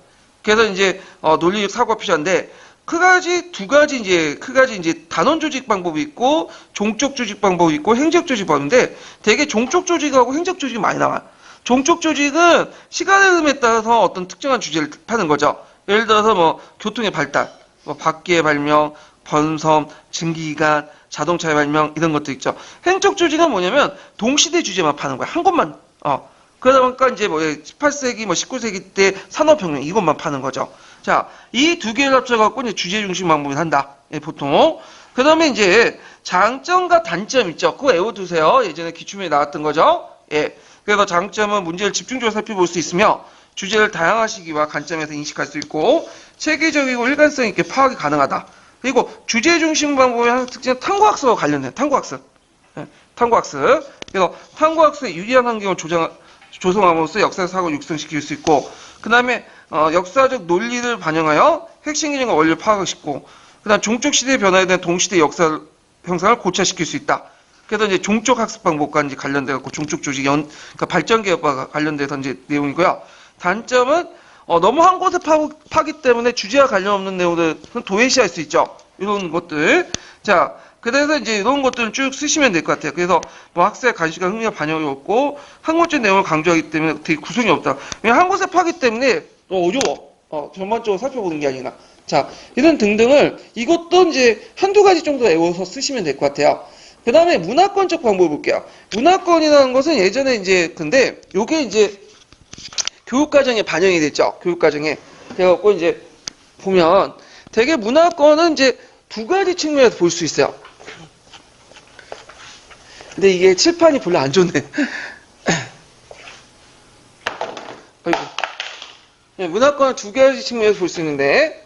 그래서 이제 논리적 사고가 필요한데, 두 가지 이제 단원 조직 방법이 있고, 종족 조직 방법이 있고, 행적 조직 방법인데, 되게 종족 조직하고 행적 조직이 많이 나와요. 종족 조직은 시간의 흐름에 따라서 어떤 특정한 주제를 파는 거죠. 예를 들어서 뭐 교통의 발달, 뭐 바퀴의 발명, 번섬, 증기기관, 자동차의 발명 이런 것도 있죠. 행적 조직은 뭐냐면 동시대 주제만 파는 거야. 한 곳만. 그러다 보니까 이제 뭐 18세기, 뭐 19세기 때 산업혁명 이것만 파는 거죠. 자, 이 두 개를 합쳐갖고 이제 주제 중심 방법을 한다. 예, 보통. 그 다음에 이제 장점과 단점 있죠. 그거 외워두세요. 예전에 기출문제 나왔던 거죠. 예. 그래서 장점은 문제를 집중적으로 살펴볼 수 있으며, 주제를 다양한 시기와 관점에서 인식할 수 있고, 체계적이고 일관성 있게 파악이 가능하다. 그리고 주제 중심 방법의 한 특징은 탐구학습과 관련된 탐구학습. 예, 탐구학습. 그래서 탐구학습의 유리한 환경을 조성함으로써 역사적 사고를 육성시킬 수 있고, 그 다음에 역사적 논리를 반영하여 핵심 개념과 원리를 파악하고 싶고, 그 다음 종족 시대의 변화에 대한 동시대 역사를 형상을 고착시킬 수 있다. 그래서 이제 종쪽 학습 방법과 이제 관련돼 갖고 종쪽 조직 그러니까 발전 개혁과 관련돼서 이제 내용이고요. 단점은 너무 한 곳에 파기 때문에 주제와 관련 없는 내용들은 도외시할 수 있죠. 이런 것들. 자, 그래서 이제 이런 것들은 쭉 쓰시면 될 것 같아요. 그래서 뭐 학생의 관심과 흥미와 반영이 없고 학문적 내용을 강조하기 때문에 되게 구성이 없다. 왜냐면 한 곳에 파기 때문에 어려워. 전반적으로 살펴보는 게 아니라. 자, 이런 등등을 이것도 이제 한두 가지 정도 외워서 쓰시면 될 것 같아요. 그 다음에 문화권적 방법을 볼게요. 문화권이라는 것은 예전에 이제, 근데 요게 이제 교육과정에 반영이 됐죠. 교육과정에. 그래갖고 이제 보면 되게 문화권은 이제 두 가지 측면에서 볼 수 있어요. 근데 이게 칠판이 별로 안 좋네. 아이고. 문화권은 두 가지 측면에서 볼 수 있는데,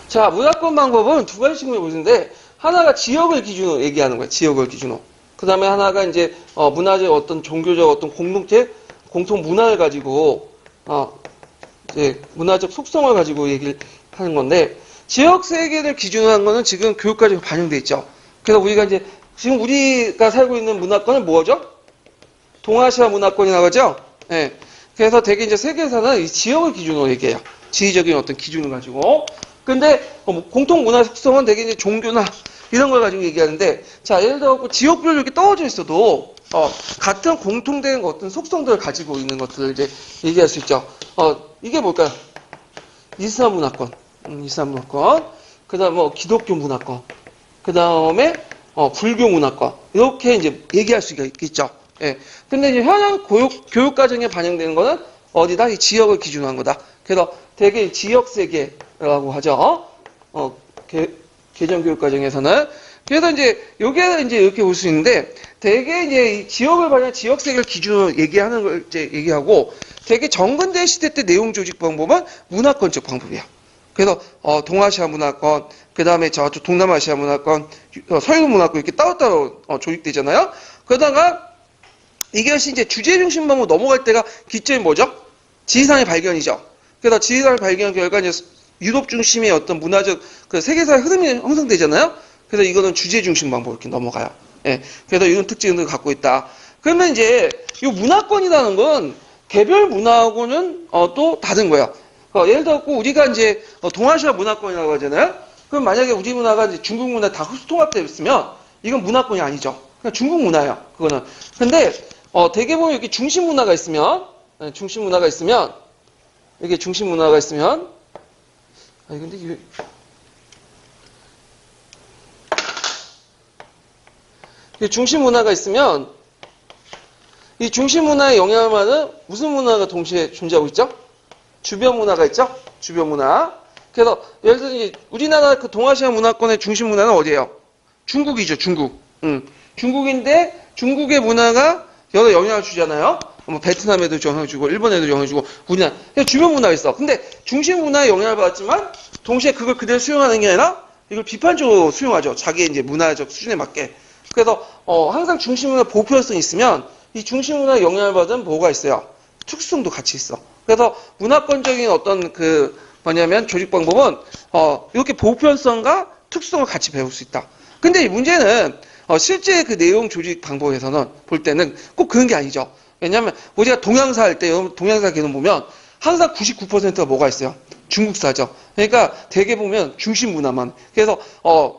자, 문화권 방법은 두 가지 측면을 보시는데, 하나가 지역을 기준으로 얘기하는 거예요. 지역을 기준으로. 그 다음에 하나가 이제, 문화적 어떤 종교적 어떤 공동체, 공통 문화를 가지고, 이제 문화적 속성을 가지고 얘기를 하는 건데, 지역 세계를 기준으로 한 거는 지금 교육과정에 반영돼 있죠. 그래서 우리가 이제, 지금 우리가 살고 있는 문화권은 뭐죠? 동아시아 문화권이라고 하죠? 예. 그래서 되게 이제 세계에서는 이 지역을 기준으로 얘기해요. 지리적인 어떤 기준을 가지고. 근데 공통 문화 속성은 되게 이제 종교나 이런 걸 가지고 얘기하는데, 자, 예를 들어 지역별로 이렇게 떨어져 있어도 같은 공통된 어떤 속성들을 가지고 있는 것들을 이제 얘기할 수 있죠. 이게 뭘까요? 이슬람 문화권, 이슬람 문화권. 그다음 뭐 기독교 문화권. 그다음에 불교 문화권. 이렇게 이제 얘기할 수가 있겠죠. 예. 근데 이제 현행 교육 과정에 반영되는 거는 어디다? 이 지역을 기준으로 한 거다. 그래서 되게 지역 세계라고 하죠. 개정 교육 과정에서는. 그래서 이제 요게 이제 이렇게 볼 수 있는데, 되게 이제 이 지역을 반영 지역 세계를 기준으로 얘기하는 걸 이제 얘기하고, 되게 정근대 시대 때 내용 조직 방법은 문화권적 방법이야. 그래서 동아시아 문화권, 그 다음에 저쪽 동남아시아 문화권, 서유 문화권 이렇게 따로따로 조직되잖아요. 그러다가 이것이 이제 주제 중심 방법 넘어갈 때가 기점이 뭐죠? 지리산의 발견이죠. 그래서 지리산의 발견 결과 이제 유럽 중심의 어떤 문화적 그 세계사의 흐름이 형성되잖아요. 그래서 이거는 주제 중심 방법 이렇게 넘어가요. 예. 그래서 이런 특징을 갖고 있다. 그러면 이제 이 문화권이라는 건 개별 문화하고는 또 다른 거예요. 예를 들어 우리가 이제 동아시아 문화권이라고 하잖아요. 그럼 만약에 우리 문화가 이제 중국 문화 다 흡수통합되어 있으면 이건 문화권이 아니죠. 그냥 중국 문화예요. 그거는. 근데 대개 보면 이렇게 중심 문화가 있으면 중심 문화가 있으면 이게 중심 문화가 있으면 근데 이게 중심 문화가 있으면 이 중심 문화의 영향을 받는 무슨 문화가 동시에 존재하고 있죠? 주변 문화가 있죠? 주변 문화. 그래서 예를 들어 이제 우리나라 그 동아시아 문화권의 중심 문화는 어디예요? 중국이죠, 중국. 중국인데 중국의 문화가 여러 영향을 주잖아요. 뭐 베트남에도 영향을 주고 일본에도 영향을 주고 우리나라 주변 문화가 있어. 근데 중심 문화에 영향을 받았지만 동시에 그걸 그대로 수용하는 게 아니라 이걸 비판적으로 수용하죠. 자기의 이제 문화적 수준에 맞게. 그래서 항상 중심 문화 보편성이 있으면 이 중심 문화에 영향을 받은 뭐가 있어요? 특수성도 같이 있어. 그래서 문화권적인 어떤 그 뭐냐면 조직 방법은 이렇게 보편성과 특수성을 같이 배울 수 있다. 근데 이 문제는 실제 그 내용 조직 방법에서는 볼 때는 꼭 그런 게 아니죠. 왜냐하면 우리가 동양사 할 때 동양사 개론 보면 항상 99%가 뭐가 있어요? 중국사죠. 그러니까 대개 보면 중심 문화만. 그래서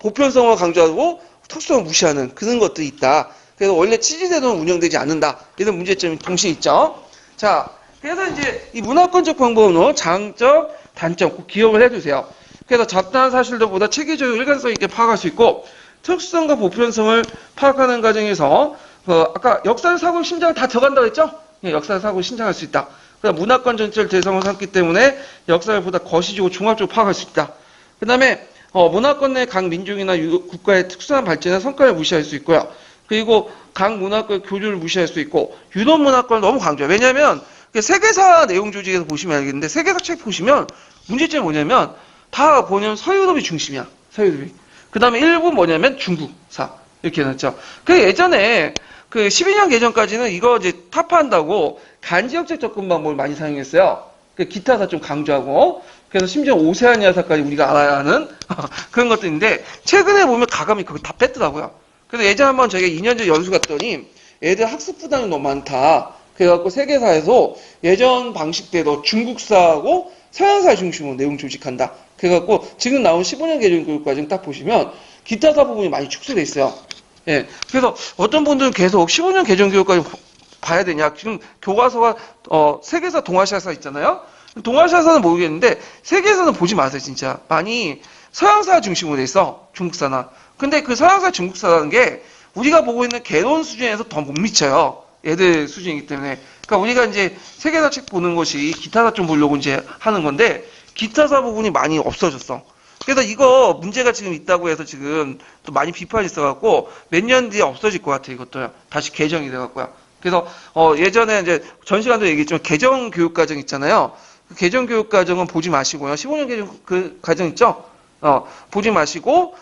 보편성을 강조하고 특수성을 무시하는 그런 것들이 있다. 그래서 원래 취지대로는 운영되지 않는다. 이런 문제점이 동시에 있죠. 자, 그래서 이제 이 문화권적 방법은 장점, 단점 꼭 기억을 해두세요. 그래서 잡다한 사실들보다 체계적이고 일관성 있게 파악할 수 있고 특수성과 보편성을 파악하는 과정에서 아까 역사, 사고, 신장을 다 들어간다고 했죠? 예, 역사, 사고, 신장할 수 있다. 그래서 문화권 전체를 대상으로 삼기 때문에 역사를 보다 거시적으로 종합적으로 파악할 수 있다. 그 다음에 문화권 내 각 민족이나 국가의 특수한 발전이나 성과를 무시할 수 있고요. 그리고 각 문화권 교류를 무시할 수 있고 유럽 문화권을 너무 강조해요. 왜냐하면 세계사 내용 조직에서 보시면 알겠는데 세계사 책 보시면 문제점이 뭐냐면 다 보면 서유럽이 중심이야. 서유럽이. 그 다음에 일부 뭐냐면 중국사 이렇게 해놨죠. 그 예전에 그 12년 개정까지는 이거 이제 타파한다고 간지역적 접근 방법을 많이 사용했어요. 그 기타사 좀 강조하고, 그래서 심지어 오세아니아사까지 우리가 알아야 하는 그런 것들인데, 최근에 보면 가감이 그거 다 뺐더라고요. 그래서 예전에 한번 저희가 2년 전 연수 갔더니 애들 학습 부담이 너무 많다. 그래갖고 세계사에서 예전 방식대로 중국사하고 서양사 중심으로 내용 조직한다. 그래갖고 지금 나온 15년 개정 교육과정 딱 보시면 기타사 부분이 많이 축소돼 있어요. 예. 그래서 어떤 분들은 계속 15년 개정 교육과정 봐야 되냐. 지금 교과서가 세계사 동아시아사 있잖아요. 동아시아사는 모르겠는데 세계사는 보지 마세요. 진짜 많이 서양사 중심으로 돼 있어. 중국사나. 근데 그 서양사 중국사라는 게 우리가 보고 있는 개론 수준에서 더 못 미쳐요. 애들 수준이기 때문에. 그러니까 우리가 이제 세계사 책 보는 것이 기타사 좀 보려고 이제 하는 건데 기타사 부분이 많이 없어졌어. 그래서 이거 문제가 지금 있다고 해서 지금 또 많이 비판이 있어갖고 몇 년 뒤에 없어질 것 같아요. 이것도 다시 개정이 돼갖고요. 그래서 예전에 이제 전 시간도 얘기했지만 개정 교육 과정 있잖아요. 그 개정 교육 과정은 보지 마시고요. 15년 개정 그 과정 있죠? 보지 마시고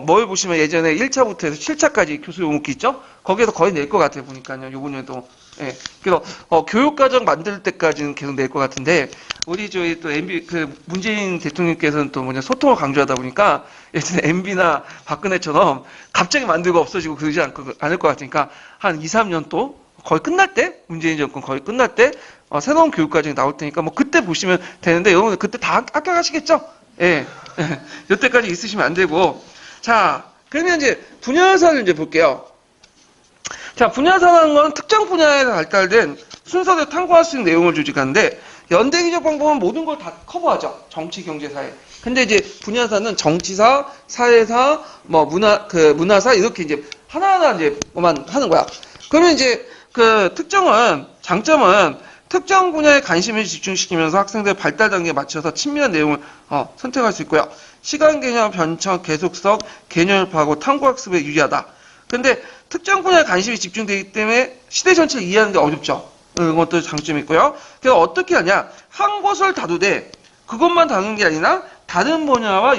뭘 보시면 예전에 1차부터 해서 7차까지 교수 요목기 있죠? 거기에서 거의 낼 것 같아요. 보니까요. 요번에도. 예. 그래서 교육 과정 만들 때까지는 계속 낼 것 같은데 우리 저희 또 MB 그 문재인 대통령께서는 또 뭐냐 소통을 강조하다 보니까 예전에 MB나 박근혜처럼 갑자기 만들고 없어지고 그러지 않을 것 같으니까 한 2, 3년 또 거의 끝날 때 문재인 정권 거의 끝날 때 새로운 교육 과정이 나올 테니까 뭐 그때 보시면 되는데 여러분 그때 다 합격하시겠죠? 예. 이때까지 있으시면 안 되고. 자, 그러면 이제 분야사를 이제 볼게요. 자, 분야사라는 건 특정 분야에서 발달된 순서대로 탐구할 수 있는 내용을 조직하는데 연대기적 방법은 모든 걸 다 커버하죠. 정치, 경제, 사회. 근데 이제 분야사는 정치사, 사회사, 뭐 문화사 이렇게 이제 하나하나 이제 뭐만 하는 거야. 그러면 이제 그 장점은 특정 분야에 관심을 집중시키면서 학생들 발달 단계에 맞춰서 친밀한 내용을 선택할 수 있고요. 시간 개념, 변청, 계속성, 개념을 파악하고 탐구학습에 유리하다. 근데 특정 분야에 관심이 집중되기 때문에 시대 전체를 이해하는 게 어렵죠. 이런 것도 장점이 있고요. 그래서 어떻게 하냐? 한 곳을 다루되 그것만 다루는 게 아니라 다른 분야와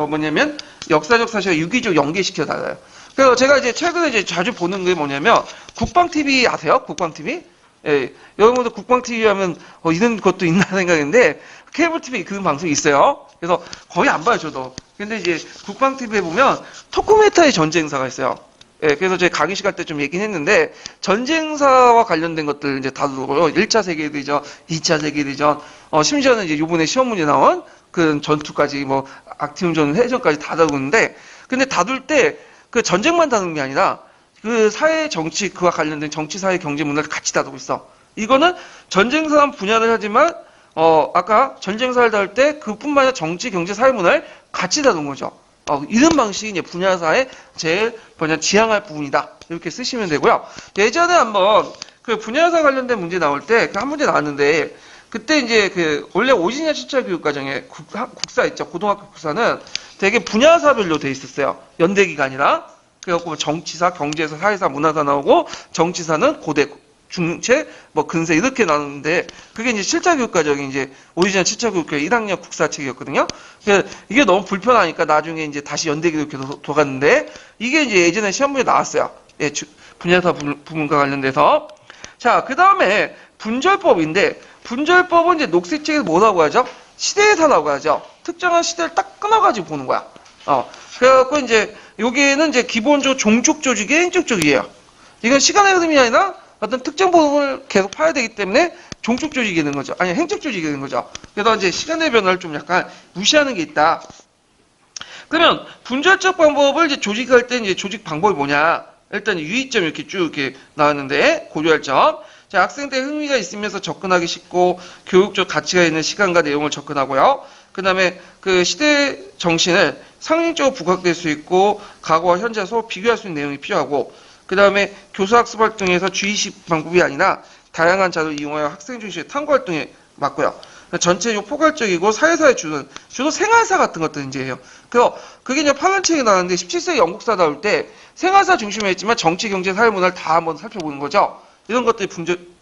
뭐냐면 역사적 사실과 유기적 연계시켜 달라요. 그래서 제가 이제 최근에 이제 자주 보는 게 뭐냐면 국방TV 아세요? 국방TV? 예, 여러분들 국방TV 하면 이런 것도 있나 생각했는데 케이블TV 그런 방송이 있어요. 그래서 거의 안 봐요 저도. 근데 이제 국방TV에 보면 토크메타의 전쟁사가 있어요. 예, 그래서 제가 강의 시간 때 좀 얘기는 했는데 전쟁사와 관련된 것들 이제 다루고요. 1차 세계대전, 2차 세계대전, 심지어는 이제 요번에 시험 문제 나온 그 전투까지 뭐 악티움전 해전까지 다 다루는데 근데 다룰 때 그 전쟁만 다루는 게 아니라 그 사회 정치 그와 관련된 정치 사회 경제 문화를 같이 다루고 있어. 이거는 전쟁사 분야를 하지만 아까 전쟁사를 다룰 때 그뿐만 아니라 정치 경제 사회 문화를 같이 다룬 거죠. 이런 방식이 이제 분야사의 제일 지향할 부분이다. 이렇게 쓰시면 되고요. 예전에 한번 그 분야사 관련된 문제 나올 때 그 한 문제 나왔는데 그때 이제 그 원래 오진이나 시차 교육 과정에 국사 있죠. 고등학교 국사는 되게 분야사별로 돼 있었어요. 연대기가 아니라. 그래갖고 정치사, 경제사, 사회사, 문화사 나오고 정치사는 고대, 중체, 뭐 근세 이렇게 나오는데 그게 이제 7차 교육 과정이 이제 오리지널 7차 교육 과정 1학년 국사책이었거든요. 그래서 이게 너무 불편하니까 나중에 이제 다시 연대기 이렇게 돌아갔는데 이게 이제 예전에 시험 문제 나왔어요. 예, 분야사 부분과 관련돼서. 자, 그 다음에 분절법인데 분절법은 이제 녹색책에서 뭐라고 하죠? 시대사라고 하죠. 특정한 시대를 딱 끊어가지고 보는 거야. 그래갖고 이제 여기에는 이제 기본적으로 종족 조직이 행적 조직이에요. 이건 시간의 흐름이 아니라 어떤 특정 부분을 계속 파야 되기 때문에 종족 조직이 되는 거죠. 아니 행적 조직이 되는 거죠. 그래서 이제 시간의 변화를 좀 약간 무시하는 게 있다. 그러면 분절적 방법을 이제 조직할 때 이제 조직 방법이 뭐냐? 일단 유의점 이렇게 쭉 이렇게 나왔는데 고려할 점. 자, 학생들 흥미가 있으면서 접근하기 쉽고 교육적 가치가 있는 시간과 내용을 접근하고요. 그 다음에 그 시대 정신을 상징적으로 부각될 수 있고 과거와 현재 서로 비교할 수 있는 내용이 필요하고 그 다음에 교수 학습 활동에서 주의식 방법이 아니라 다양한 자료를 이용하여 학생 중심의 탐구 활동에 맞고요. 전체적으로 포괄적이고 사회사의 주로 생활사 같은 것들 이제 해요. 그래서 그게 이제 파란책에 나왔는데 17세기 영국사 나올 때 생활사 중심으로 했지만 정치, 경제, 사회 문화를 다 한번 살펴보는 거죠. 이런 것들이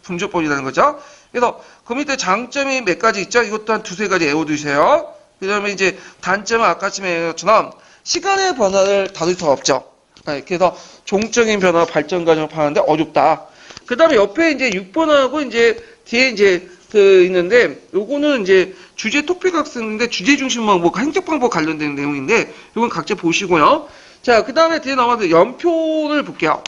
분조법이라는 거죠. 그래서 그 밑에 장점이 몇 가지 있죠. 이것도 한 두세 가지 외워두세요. 그 다음에 이제 단점은 아까 처럼 시간의 변화를 다룰 수 없죠. 그래서 종적인 변화 발전 과정을 파악하는데 어렵다. 그 다음에 옆에 이제 6번하고 이제 뒤에 이제 있는데 요거는 이제 주제 토픽 학습인데 주제 중심 방법, 행적 방법 관련된 내용인데 요건 각자 보시고요. 자, 그 다음에 뒤에 나와서 연표를 볼게요.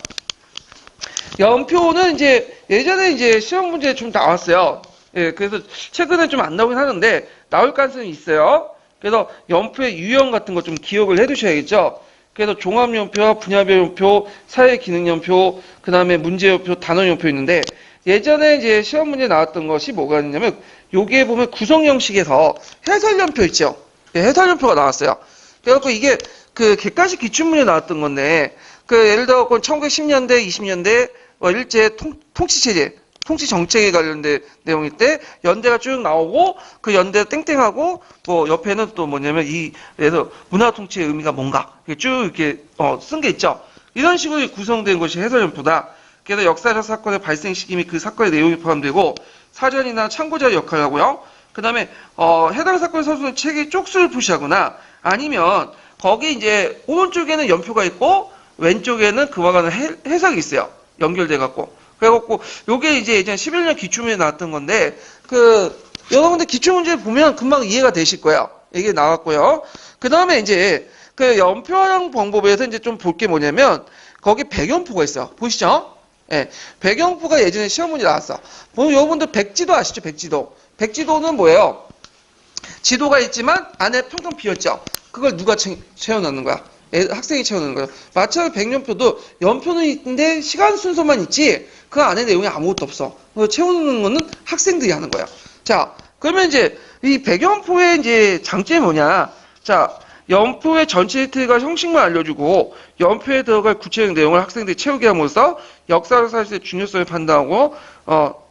연표는 이제 예전에 이제 시험 문제 좀 나왔어요. 예, 그래서 최근에 좀 안 나오긴 하는데 나올 가능성이 있어요. 그래서 연표의 유형 같은 거 좀 기억을 해 두셔야겠죠. 그래서 종합연표, 분야별 연표, 사회기능연표, 그 다음에 문제연표, 단원연표 있는데 예전에 이제 시험 문제 나왔던 것이 뭐가 있냐면 여기에 보면 구성 형식에서 해설연표 있죠. 예, 해설연표가 나왔어요. 그래갖고 이게 그 객관식 기출문제 나왔던 건데 그 예를 들어 1910년대, 20년대 일제 통치체제, 통치정책에 관련된 내용일 때 연대가 쭉 나오고 그 연대 땡땡하고 뭐 옆에는 또 뭐냐면 그래서 문화통치의 의미가 뭔가 쭉 이렇게 쓴 게 있죠. 이런 식으로 구성된 것이 해설연표다. 그래서 역사적 사건의 발생 시기 및 그 사건의 내용이 포함되고 사전이나 참고자의 역할을 하고요. 그 다음에 해당 사건의 서술은 책의 쪽수를 표시하거나 아니면 거기 이제 오른쪽에는 연표가 있고 왼쪽에는 그와 관한 해석이 있어요. 연결돼 갖고. 그래갖고 요게 이제 예전 11년 기출문제 나왔던 건데 여러분들 기출문제 보면 금방 이해가 되실 거예요. 이게 나왔고요. 그 다음에 이제 그 연표형 방법에서 이제 좀 볼 게 뭐냐면 거기 배경표가 있어요. 보시죠? 예, 배경표가 예전에 시험 문제 나왔어. 여러분들 백지도 아시죠? 백지도. 백지도는 뭐예요? 지도가 있지만 안에 평평 비었죠. 그걸 누가 채워넣는 거야? 학생이 채워넣는 거예요. 마찬가지로 백연표도 연표는 있는데 시간 순서만 있지 그 안에 내용이 아무것도 없어. 채워넣는 거는 학생들이 하는 거야. 자, 그러면 이제 이 백연표의 이제 장점이 뭐냐? 자, 연표의 전체 형태가 형식만 알려주고 연표에 들어갈 구체적 내용을 학생들이 채우게 함으로써 역사적 사실의 중요성을 판단하고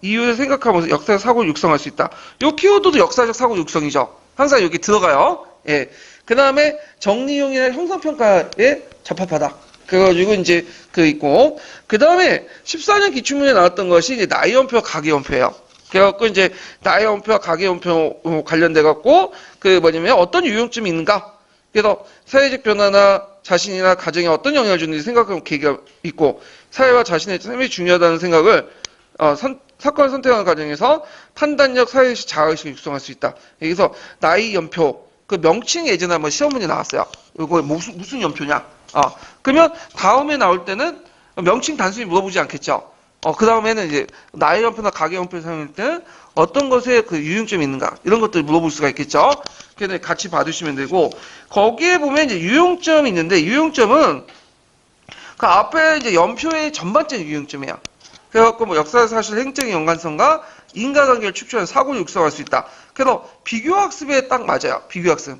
이유를 생각하면서 역사적 사고를 육성할 수 있다. 이 키워드도 역사적 사고 육성이죠. 항상 여기 들어가요. 예. 그 다음에 정리용이나 형성평가에 적합하다. 그래가지고 이제 있고 그 다음에 14년 기출문제 나왔던 것이 이제 나이연표와 가계연표예요. 그래갖고 이제 나이연표와 가계연표 관련돼 갖고 뭐냐면 어떤 유형점이 있는가. 그래서 사회적 변화나 자신이나 가정에 어떤 영향을 주는지 생각하는 계기가 있고 사회와 자신의 삶이 중요하다는 생각을 사건을 선택하는 과정에서 판단력, 사회의식, 자아의식을 육성할 수 있다. 여기서 나이연표 그 명칭이 예전에 한번 시험 문제 나왔어요. 이거 무슨 연표냐? 그러면 다음에 나올 때는 명칭 단순히 물어보지 않겠죠. 그 다음에는 이제 나이 연표나 가계 연표를 사용할 때는 어떤 것에 그 유형점이 있는가 이런 것들을 물어볼 수가 있겠죠. 그래서 같이 봐두시면 되고 거기에 보면 이제 유형점이 있는데 유형점은 그 앞에 이제 연표의 전반적인 유형점이에요. 그래갖고 뭐 역사 사실 행적인 연관성과 인과관계를 축소하는 사고를 육성할 수 있다. 그래서 비교학습에 딱 맞아요. 비교학습.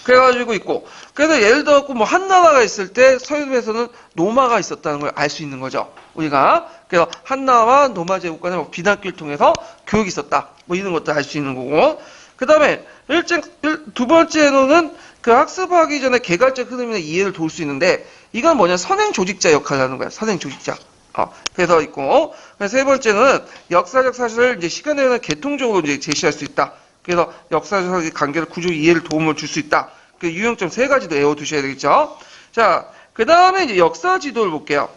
그래가지고 있고 그래서 예를 들어 뭐 한 나라가 있을 때 서유럽에서는 노마가 있었다는 걸 알 수 있는 거죠. 우리가 그래서 한나라와 노마 제국 간의 비단길을 통해서 교육이 있었다. 뭐 이런 것도 알 수 있는 거고 그 다음에 두 번째로는 그 학습하기 전에 개괄적 흐름이나 이해를 도울 수 있는데 이건 뭐냐 선행 조직자 역할을 하는 거야. 선행 조직자. 그래서 있고 세 번째는 역사적 사실을 이제 시간에는 계통적으로 이제 제시할 수 있다. 그래서 역사적 관계를 구조 이해를 도움을 줄 수 있다. 그 유형점 세 가지도 외워두셔야 되겠죠. 자, 그 다음에 이제 역사 지도를 볼게요.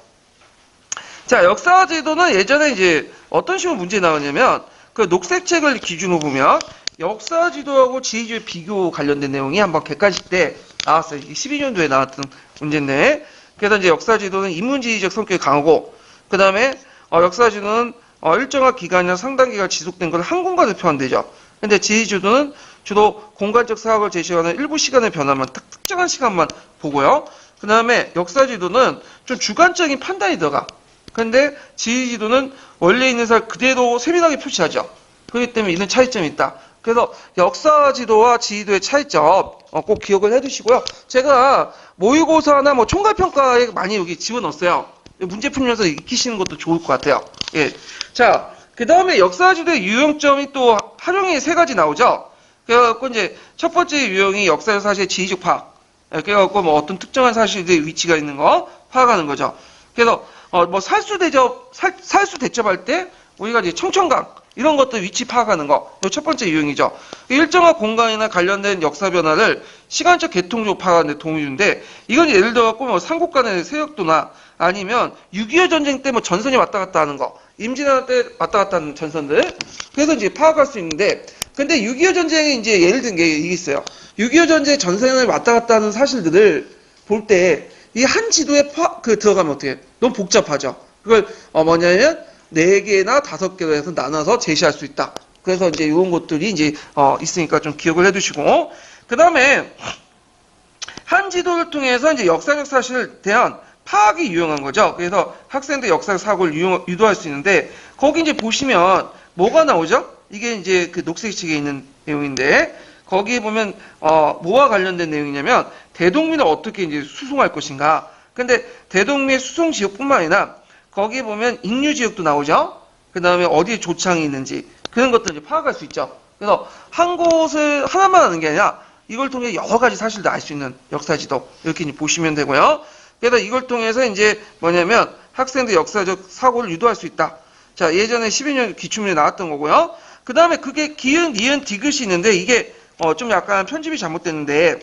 자, 역사 지도는 예전에 이제 어떤 식으로 문제 나오냐면 그 녹색 책을 기준으로 보면 역사 지도하고 지휘주의 비교 관련된 내용이 한번 객관식 때 나왔어요. 12년도에 나왔던 문제인데 그래서 이제 역사 지도는 인문지휘적 성격이 강하고 그 다음에 역사 지도는 일정한 기간이나 상당 기간 지속된 것을 한 공간에 표현되죠. 근데 지휘주도는 주로 공간적 사학을 제시하는 일부 시간의 변화만 특정한 시간만 보고요. 그 다음에 역사지도는 좀 주관적인 판단이 들어가. 근데 지휘지도는 원래 있는 사실 그대로 세밀하게 표시하죠. 그렇기 때문에 이런 차이점이 있다. 그래서 역사지도와 지휘도의 차이점 꼭 기억을 해두시고요. 제가 모의고사나 뭐 총괄평가에 많이 여기 집어넣었어요. 문제 풀면서 익히시는 것도 좋을 것 같아요. 예. 자, 그 다음에 역사지도의 유형점이 또 활용이 세 가지 나오죠. 그래갖고 이제 첫 번째 유형이 역사적 사실의 지휘적 파악. 그래갖고 뭐 어떤 특정한 사실의 위치가 있는 거 파악하는 거죠. 그래서 뭐 살수 대접할 때 우리가 이제 청천강 이런 것들 위치 파악하는 거, 이 첫 번째 유형이죠. 일정한 공간이나 관련된 역사 변화를 시간적 계통적으로 파악하는 데 도움이 주는데, 이건 예를 들어 갖고 뭐 삼국 간의 세력도나 아니면 6.25 전쟁 때 뭐 전선이 왔다 갔다 하는 거, 임진왜란 때 왔다 갔다 하는 전선들, 그래서 이제 파악할 수 있는데, 근데 6.25 전쟁이 이제 예를 든 게 이게 있어요. 6.25 전쟁 전선을 왔다 갔다 하는 사실들을 볼 때 이 한 지도에 들어가면 어떻게 해? 너무 복잡하죠. 그걸 뭐냐면 4개나 5개로 해서 나눠서 제시할 수 있다. 그래서 이제 이런 것들이 이제 있으니까 좀 기억을 해두시고, 그 다음에 한 지도를 통해서 이제 역사적 사실에 대한 파악이 유용한 거죠. 그래서 학생들 역사적 사고를 유도할 수 있는데, 거기 이제 보시면 뭐가 나오죠? 이게 이제 그 녹색책에 있는 내용인데, 거기에 보면 뭐와 관련된 내용이냐면 대동민을 어떻게 이제 수송할 것인가. 근데 대동민의 수송 지역뿐만 아니라 거기에 보면 인류 지역도 나오죠. 그 다음에 어디에 조창이 있는지 그런 것들을 이제 파악할 수 있죠. 그래서 한 곳을 하나만 아는 게 아니라 이걸 통해 여러 가지 사실도 알 수 있는 역사지도 이렇게 이제 보시면 되고요. 그래서 이걸 통해서 이제 뭐냐면 학생들 역사적 사고를 유도할 수 있다. 자, 예전에 12년 기출문제 나왔던 거고요. 그 다음에 그게 기은, 니은, 디귿이 있는데 이게 좀 약간 편집이 잘못됐는데,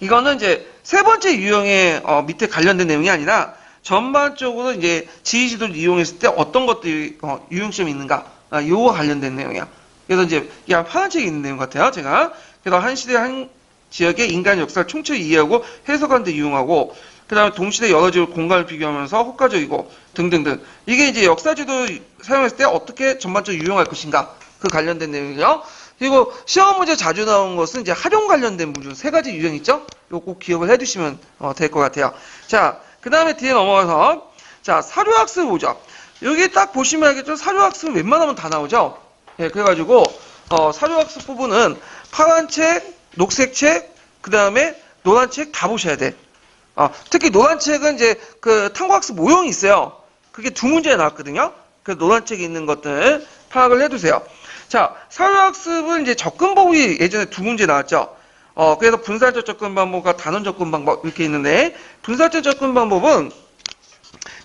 이거는 이제 세 번째 유형의 밑에 관련된 내용이 아니라 전반적으로 이제 지휘지도를 이용했을 때 어떤 것들이 유용점이 있는가, 요거 관련된 내용이야. 그래서 이제 이게 파란 책에 있는 내용 같아요, 제가. 그래서 한 시대 한 지역의 인간 역사를 총체히 이해하고 해석하는 데 이용하고, 그 다음에 동시대 여러 지역 공간을 비교하면서 효과적이고 등등등. 이게 이제 역사지도 사용했을 때 어떻게 전반적으로 유용할 것인가, 그 관련된 내용이요. 그리고 시험 문제 자주 나온 것은 이제 활용 관련된 문제 세 가지 유형 있죠? 이거 꼭 기억을 해두시면 될 것 같아요. 자, 그 다음에 뒤에 넘어가서 자, 사료학습 보죠. 여기 딱 보시면 알겠죠? 사료학습은 웬만하면 다 나오죠? 예, 그래가지고 사료학습 부분은 파란 책, 녹색 책, 그 다음에 노란 책 다 보셔야 돼. 특히 노란 책은 이제 그 탐구학습 모형이 있어요. 그게 2문제에 나왔거든요. 그 노란 책에 있는 것들 파악을 해두세요. 자, 사료학습은 이제 접근법이 예전에 2문제 나왔죠. 그래서 분산적 접근 방법과 단원 접근 방법 이렇게 있는데, 분산적 접근 방법은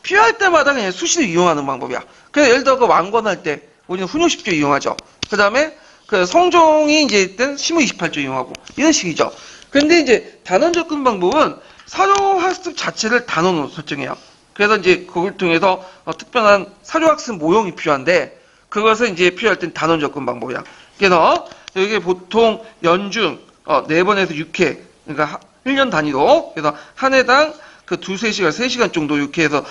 필요할 때마다 그냥 수시로 이용하는 방법이야. 그래서 예를 들어 그 왕건할 때 우리는 훈요 10조 이용하죠. 그 다음에 그 성종이 이제 일단 시무 28조 이용하고 이런 식이죠. 근데 이제 단원 접근 방법은 사료학습 자체를 단원으로 설정해요. 그래서 이제 그걸 통해서 특별한 사료학습 모형이 필요한데, 그것을 이제 필요할 땐 단원 접근 방법이야. 그래서 여기 보통 연중 4번에서 6회, 그러니까 1년 단위로, 그래서 한 해당 그 2-3시간, 3시간 정도 이렇게 해서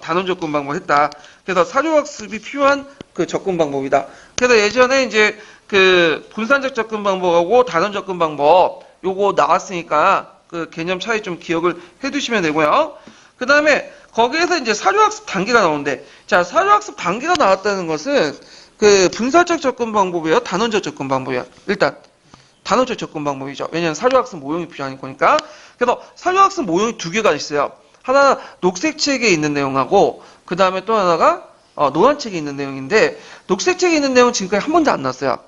단원 접근 방법 했다. 그래서 사료학습이 필요한 그 접근 방법이다. 그래서 예전에 이제 그 분산적 접근 방법하고 단원 접근 방법 요거 나왔으니까 그 개념 차이 좀 기억을 해두시면 되고요. 그 다음에 거기에서 이제 사료학습 단계가 나오는데, 자, 사료학습 단계가 나왔다는 것은 그 분산적 접근 방법이에요, 단원적 접근 방법이에요. 일단 단원적 접근 방법이죠. 왜냐하면 사료학습 모형이 필요한 거니까. 그래서 사료학습 모형이 2개가 있어요. 하나 녹색 책에 있는 내용하고, 그 다음에 또 하나가 노란 책에 있는 내용인데, 녹색 책에 있는 내용은 지금까지 한 번도 안 나왔어요.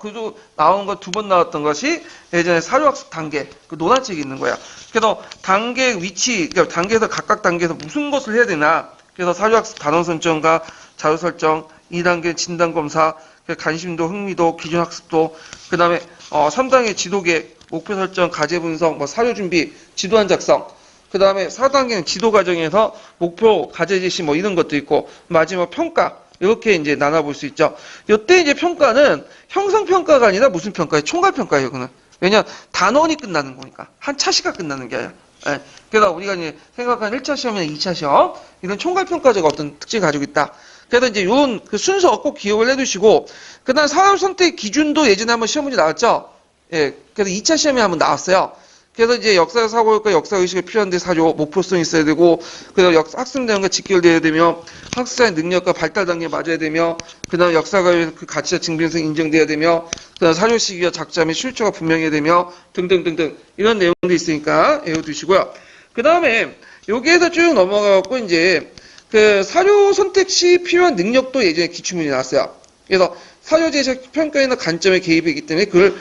그리고 나온 거 2번 나왔던 것이 예전에 사료학습 단계, 그 노란 책에 있는 거야. 그래서 단계 위치, 그러니까 단계에서 각각 단계에서 무슨 것을 해야 되나. 그래서 사료학습 단원 선정과 자료 설정, 2단계 진단 검사, 관심도, 흥미도, 기준 학습도, 그 다음에 3단계 지도계획, 목표 설정, 과제 분석, 사료 준비, 지도안 작성. 그 다음에 4단계는 지도 과정에서 목표, 과제 제시 이런 것도 있고, 마지막 평가. 이렇게 이제 나눠볼 수 있죠. 이때 이제 평가는 형성평가가 아니라 무슨 평가예요? 총괄평가예요, 그는. 왜냐, 단원이 끝나는 거니까. 한 차시가 끝나는 게 아니라. 예. 그래서 우리가 이제 생각하는 1차 시험이나 2차 시험, 이런 총괄평가제가 어떤 특징을 가지고 있다. 그래서 이제 요런 그 순서 꼭 기억을 해두시고, 그 다음 사료 선택 기준도 예전에 한번 시험 문제 나왔죠? 예. 그래서 2차 시험에 한번 나왔어요. 그래서 이제 역사 사고력과 역사 의식이 필요한데 사료, 목표성이 있어야 되고, 그다음 학습 내용과 직결돼야 되며, 학습자의 능력과 발달 단계에 맞아야 되며, 그다음 역사가 그 가치와 증빙성 인정돼야 되며, 그다음 사료 시기와 작자 및 출처가 분명해야 되며, 등등등등 이런 내용도 있으니까 외워두시고요. 그 다음에 여기에서 쭉 넘어가고 이제 그 사료 선택 시 필요한 능력도 예전에 기출문이 나왔어요. 그래서 사료 제작 평가에는 관점의 개입이기 때문에 그걸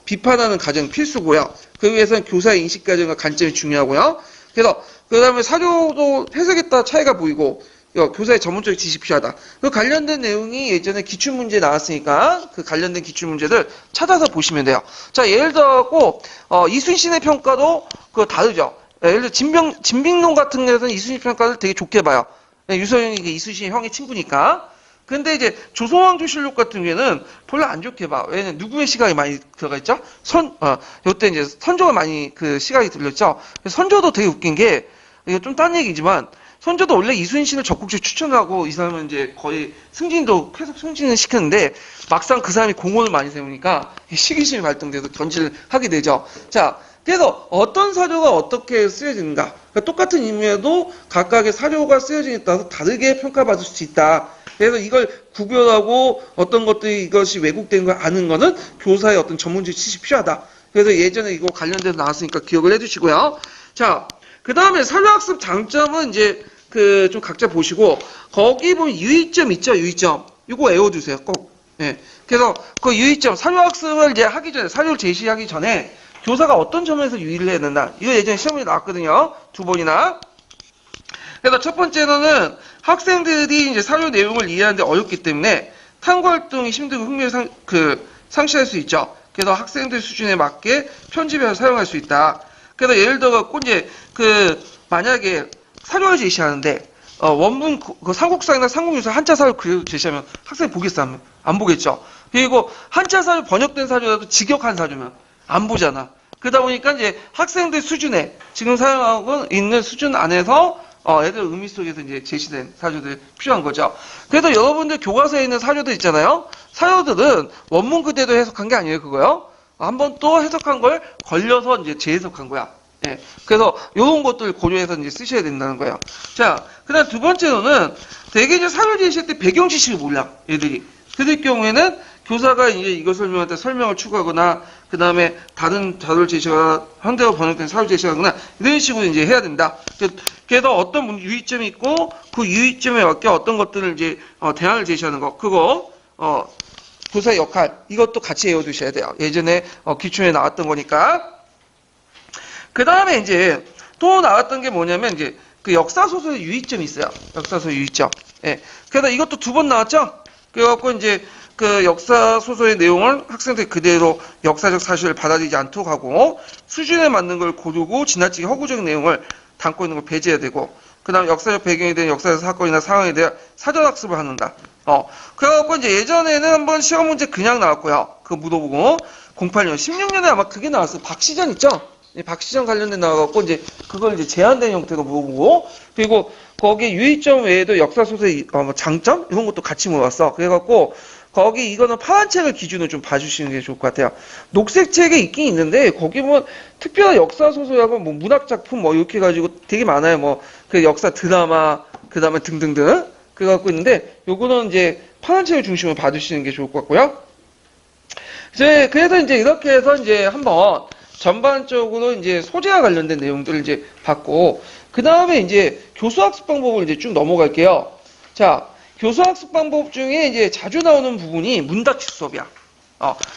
비판하는 과정 필수고요. 그 위해서는 교사의 인식 과정과 관점이 중요하고요. 그래서 그 다음에 사료도 해석에 따라 차이가 보이고, 교사의 전문적 지식이 필요하다. 그 관련된 내용이 예전에 기출문제 나왔으니까 그 관련된 기출문제들 찾아서 보시면 돼요. 자, 예를 들어 이순신의 평가도 그 다르죠. 예를 들어 진빙론 같은 데서는 이순신 평가를 되게 좋게 봐요. 유서영이 이순신의 형의 친구니까. 근데 이제 조선왕조실록 같은 경우에는 별로 안 좋게 봐. 왜냐면 누구의 시각이 많이 들어가 있죠? 요때 이제 선조가 많이 그 시각이 들렸죠? 선조도 되게 웃긴 게, 이거 좀 딴 얘기지만, 선조도 원래 이순신을 적극적으로 추천하고, 이 사람은 이제 거의 승진도 계속 승진을 시켰는데, 막상 그 사람이 공헌을 많이 세우니까, 시기심이 발동돼서 견제를 하게 되죠. 자, 그래서 어떤 사료가 어떻게 쓰여지는가. 그러니까 똑같은 임무에도 각각의 사료가 쓰여지는 데 따라서 다르게 평가받을 수 있다. 그래서 이걸 구별하고 어떤 것들이 이것이 왜곡된 걸 아는 거는 교사의 어떤 전문적 지식이 필요하다. 그래서 예전에 이거 관련돼서 나왔으니까 기억을 해두시고요. 자, 그 다음에 사료학습 장점은 이제 그 좀 각자 보시고 거기 보면 유의점 있죠, 유의점. 이거 외워두세요, 꼭. 예. 그래서 그 유의점, 사료학습을 이제 하기 전에, 사료를 제시하기 전에 교사가 어떤 점에서 유의를 해야 된다. 이거 예전에 시험에 나왔거든요. 2번이나. 그래서 첫 번째로는 학생들이 이제 사료 내용을 이해하는데 어렵기 때문에 탐구 활동이 힘들고 흥미를 상실할 수 있죠. 그래서 학생들 수준에 맞게 편집해서 사용할 수 있다. 그래서 예를 들어 갖고 이제 만약에 사료를 제시하는데 원문 삼국사나 삼국유사 한자 사료 제시하면 학생이 보겠어? 안 보겠죠. 그리고 한자 사료 번역된 사료라도 직역한 사료면 안 보잖아. 그러다 보니까 이제 학생들 수준에 지금 사용하고 있는 수준 안에서 애들 의미 속에서 이제 제시된 사료들이 필요한 거죠. 그래서 여러분들 교과서에 있는 사료들 있잖아요. 사료들은 원문 그대로 해석한 게 아니에요, 그거요. 한번 또 해석한 걸 걸려서 이제 재해석한 거야. 예. 그래서 이런 것들 고려해서 이제 쓰셔야 된다는 거예요. 자, 그다음 두 번째로는 대개 이제 사료 제시할 때 배경 지식을 몰라, 애들이. 그럴 경우에는 교사가 이제 이거 설명할 때 설명을 추가하거나, 그 다음에 다른 자료를 제시하거나, 현대어 번역된 사료 제시하거나, 이런 식으로 이제 해야 된다. 그래서 어떤 유의점이 있고, 그 유의점에 맞게 어떤 것들을 이제, 대안을 제시하는 거, 그거, 교사의 역할, 이것도 같이 외워두셔야 돼요. 예전에, 기출에 나왔던 거니까. 그 다음에 이제, 또 나왔던 게 뭐냐면, 이제, 그 역사소설의 유의점이 있어요. 역사소설 유의점. 예. 그래서 이것도 2번 나왔죠? 그래갖고 이제, 그 역사 소설의 내용을 학생들이 그대로 역사적 사실을 받아들이지 않도록 하고 수준에 맞는 걸 고르고 지나치게 허구적인 내용을 담고 있는 걸 배제해야 되고 그 다음 역사적 배경에 대한 역사적 사건이나 상황에 대한 사전학습을 하는다. 그래갖고 이제 예전에는 한번 시험 문제 그냥 나왔고요. 그거 물어보고 08년, 16년에 아마 그게 나왔어요. 박시전 있죠? 박시전 관련된 나와갖고 이제 그걸 이제 제한된 형태로 물어보고 그리고 거기에 유의점 외에도 역사 소설의 장점 이런 것도 같이 물어봤어. 그래갖고 거기 이거는 파란 책을 기준으로 좀 봐주시는 게 좋을 것 같아요. 녹색 책에 있긴 있는데 거기 뭐 특별한 역사 소설하고 뭐 문학 작품 뭐 이렇게 가지고 되게 많아요. 뭐 그 역사 드라마 그 다음에 등등등 그래 갖고 있는데 요거는 이제 파란 책을 중심으로 봐주시는 게 좋을 것 같고요. 그래서 이제 이렇게 해서 이제 한번 전반적으로 이제 소재와 관련된 내용들을 이제 봤고 그 다음에 이제 교수학습 방법을 이제 쭉 넘어갈게요. 자. 교수학습 방법 중에 이제 자주 나오는 부분이 문답식 수업이야.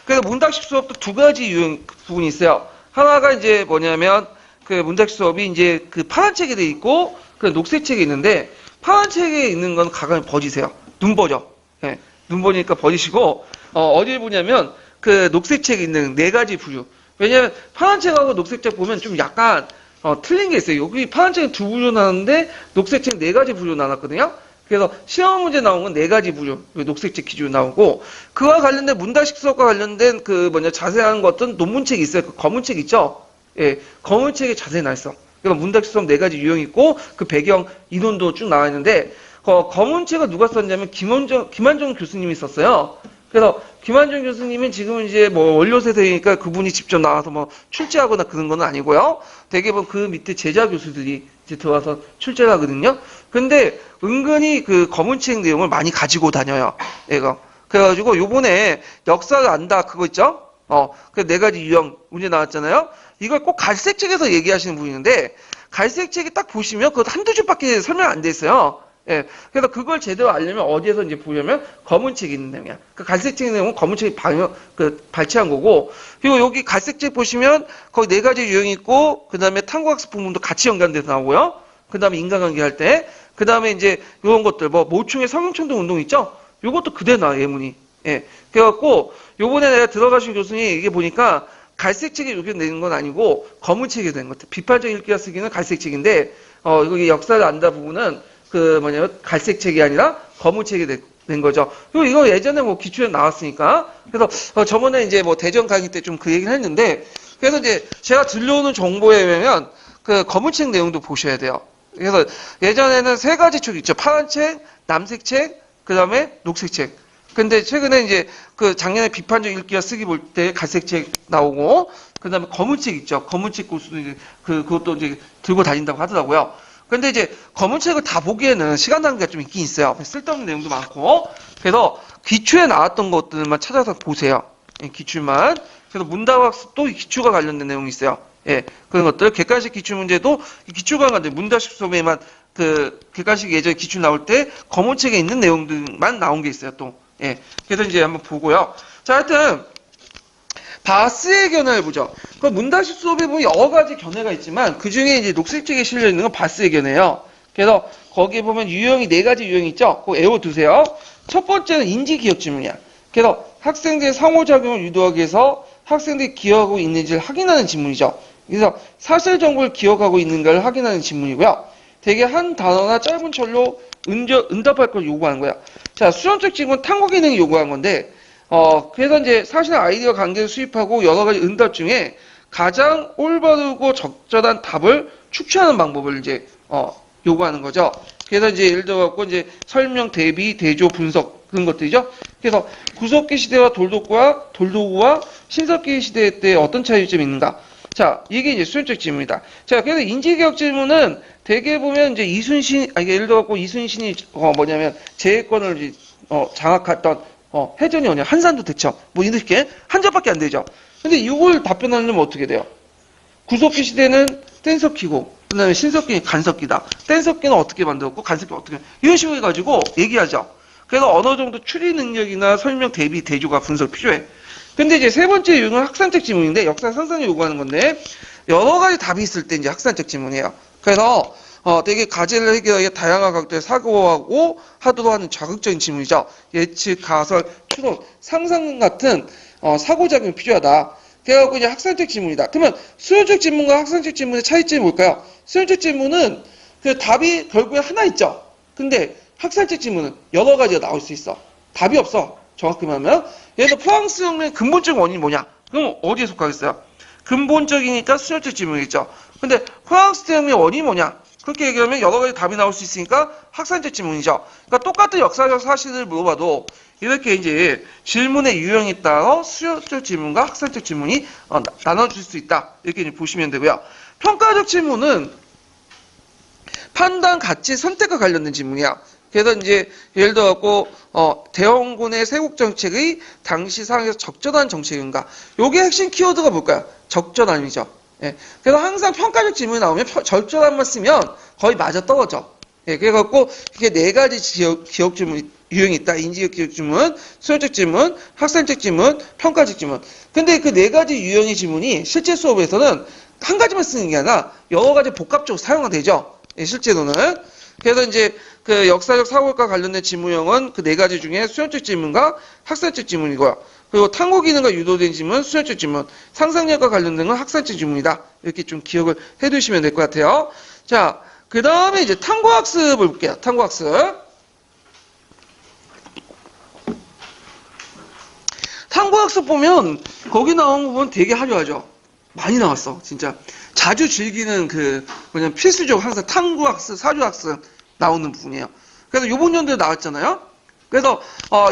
그래서 문답식 수업도 2가지 유형 부분이 있어요. 하나가 이제 뭐냐면 그 문답식 수업이 이제 그 파란 책에 돼 있고 그 녹색 책에 있는데 파란 책에 있는 건 가감히 버리세요. 눈 버려. 예, 눈 버리니까 버리시고 어디를 보냐면 그 녹색 책에 있는 4가지 부류. 왜냐면 파란 책하고 녹색 책 보면 좀 약간 틀린 게 있어요. 여기 파란 책은 2부류 나왔는데 녹색 책 4가지 부류 나눴거든요. 그래서 시험 문제 나온 건 4가지 부류, 녹색책 기준으로 나오고 그와 관련된 문답식 수업과 관련된 자세한 것은 논문책이 있어요. 그 검은책 있죠? 예, 검은책에 자세히 나와 있어. 그러니까 문답식 수업 4가지 유형이 있고 그 배경 인원도 쭉 나와 있는데 검은책을 누가 썼냐면 김한정 교수님이 썼어요. 그래서 김한정 교수님은 지금은 이제 뭐 원료 세대니까 그분이 직접 나와서 뭐 출제하거나 그런 건 아니고요. 대개는 그 밑에 제자 교수들이 이제 들어와서 출제를 하거든요. 근데 은근히 그 검은책 내용을 많이 가지고 다녀요. 얘가. 그래가지고 요번에 역사를 안다 그거 있죠? 그 4가지 유형 문제 나왔잖아요. 이걸 꼭 갈색책에서 얘기하시는 분이는데 갈색책이 딱 보시면 그것도 한두 줄밖에 설명 안 돼 있어요. 예. 그래서 그걸 제대로 알려면 어디에서 이제 보려면 검은책이 있는 내용이야. 그 갈색책 내용은 검은책이 발췌한 거고, 그리고 여기 갈색책 보시면 거기 4가지 유형이 있고, 그 다음에 탐구학습 부분도 같이 연관돼서 나오고요. 그 다음에 인간관계 할 때, 그 다음에 이제 이런 것들, 뭐, 모충의 성형천도 운동 있죠? 요것도 그대로 나와요, 예문이. 예. 그래갖고, 요번에 내가 들어가신 교수님 이게 보니까 갈색 책에 이렇게 내는 건 아니고, 검은 책에 된 것들. 비판적 읽기가 쓰기는 갈색 책인데, 이거 역사를 안다 부분은 뭐냐면, 갈색 책이 아니라 검은 책이 된 거죠. 그리고 이거 예전에 뭐 기출에 나왔으니까. 그래서, 저번에 이제 뭐 대전 강의 때 좀 그 얘기를 했는데, 그래서 이제 제가 들려오는 정보에 의하면, 검은 책 내용도 보셔야 돼요. 그래서 예전에는 세 가지 책 있죠. 파란 책, 남색 책, 그 다음에 녹색 책. 근데 최근에 이제 작년에 비판적 읽기와 쓰기 볼 때 갈색 책 나오고, 그 다음에 검은 책 있죠. 검은 책 고수도 이제 그것도 이제 들고 다닌다고 하더라고요. 근데 이제 검은 책을 다 보기에는 시간 낭비가 좀 있긴 있어요. 쓸데없는 내용도 많고. 그래서 기출에 나왔던 것들만 찾아서 보세요. 예, 기출만. 그래서 문답학습도 기출과 관련된 내용이 있어요. 예, 그런 것들. 객관식 기출 문제도 기출과 관련된 문답식 수업에만 객관식 예전 기출 나올 때 검은 책에 있는 내용들만 나온 게 있어요, 또. 예. 그래서 이제 한번 보고요. 자, 하여튼, 바스의 견해를 보죠. 그 문답식 수업에 보면 여러 가지 견해가 있지만, 그 중에 이제 녹색책에 실려 있는 건 바스의 견해예요. 그래서 거기에 보면 유형이 4가지 유형이 있죠? 그거 외워두세요. 첫 번째는 인지 기억 질문이야. 그래서 학생들의 상호작용을 유도하기 위해서 학생들이 기억하고 있는지를 확인하는 질문이죠. 그래서 사실 정보를 기억하고 있는가를 확인하는 질문이고요. 대개 한 단어나 짧은 철로 응답할 걸 요구하는 거야. 자, 수련적 질문 탐구 기능이 요구한 건데, 그래서 이제 사실과 아이디어 관계를 수입하고 여러 가지 응답 중에 가장 올바르고 적절한 답을 축출하는 방법을 이제, 요구하는 거죠. 그래서 이제 예를 들어갖고 이제 설명, 대비, 대조, 분석 그런 것들이죠. 그래서 구석기 시대와 돌도구와 신석기 시대 때 어떤 차이점이 있는가? 자, 이게 이제 수련적 질문이다. 자, 그래서 인지기억 질문은 대개 보면 이제 예를 들어갖고 이순신이 뭐냐면 제해권을 이제 장악했던 해전이 뭐냐 한산도 대첩 뭐 이렇게 한 절밖에 안 되죠. 근데 이걸 답변하려면 어떻게 돼요? 구석기 시대는 뗀석기고 그다음에 신석기는 간석기다. 뗀석기는 어떻게 만들었고 간석기는 어떻게 이런 식으로 해가지고 얘기하죠. 그래서 어느 정도 추리 능력이나 설명, 대비, 대조가 분석 필요해. 근데 이제 세 번째 유형은 학산적 지문인데 역사 상상을 요구하는 건데 여러 가지 답이 있을 때 이제 학산적 지문이에요. 그래서 되게 과제를 해결하기 다양한 각도의 사고하고 하도록 하는 자극적인 지문이죠. 예측, 가설, 추론, 상상 같은 사고작용이 필요하다. 그래갖고 이제 학산적 지문이다. 그러면 수요적 지문과 학산적 지문의 차이점이 뭘까요? 수요적 지문은 그 답이 결국에 하나 있죠. 근데 학산적 지문은 여러 가지가 나올 수 있어. 답이 없어. 정확히 말하면. 예를 들어 프랑스 혁명의 근본적 원인이 뭐냐? 그럼 어디에 속하겠어요? 근본적이니까 수요적 지문이겠죠. 근데 프랑스 혁명의 원인이 뭐냐? 그렇게 얘기하면 여러 가지 답이 나올 수 있으니까 학산적 지문이죠. 그러니까 똑같은 역사적 사실을 물어봐도 이렇게 이제 질문의 유형에 따라 수요적 질문과 학산적 질문이 나눠질 수 있다. 이렇게 이제 보시면 되고요. 평가적 질문은 판단, 가치, 선택과 관련된 질문이야. 그래서 이제 예를 들어갖고 대원군의 세국 정책의 당시 상황에서 적절한 정책인가? 요게 핵심 키워드가 뭘까요? 적절함이죠. 예. 그래서 항상 평가적 질문이 나오면 적절함만 쓰면 거의 맞아 떨어져. 예. 그래갖고 이게 4가지 기억 질문 유형이 있다. 인지적 기억 질문, 수요적 질문, 학산적 질문, 평가적 질문. 근데 그 4가지 유형의 질문이 실제 수업에서는 한 가지만 쓰는 게 아니라 여러 가지 복합적으로 사용이 되죠. 예, 실제로는. 그래서 이제 그 역사적 사고과 관련된 질문형은 그 4가지 중에 수련적 질문과 학산적 질문이고요. 그리고 탐구 기능과 유도된 질문, 수련적 질문, 상상력과 관련된 건 학산적 질문이다. 이렇게 좀 기억을 해두시면 될 것 같아요. 자, 그 다음에 이제 탐구학습을 볼게요. 탐구학습. 탐구학습 보면 거기 나온 부분 되게 화려하죠. 많이 나왔어, 진짜. 자주 즐기는 필수적 항상 탐구학습, 사주학습 나오는 부분이에요. 그래서 요번 연도에 나왔잖아요. 그래서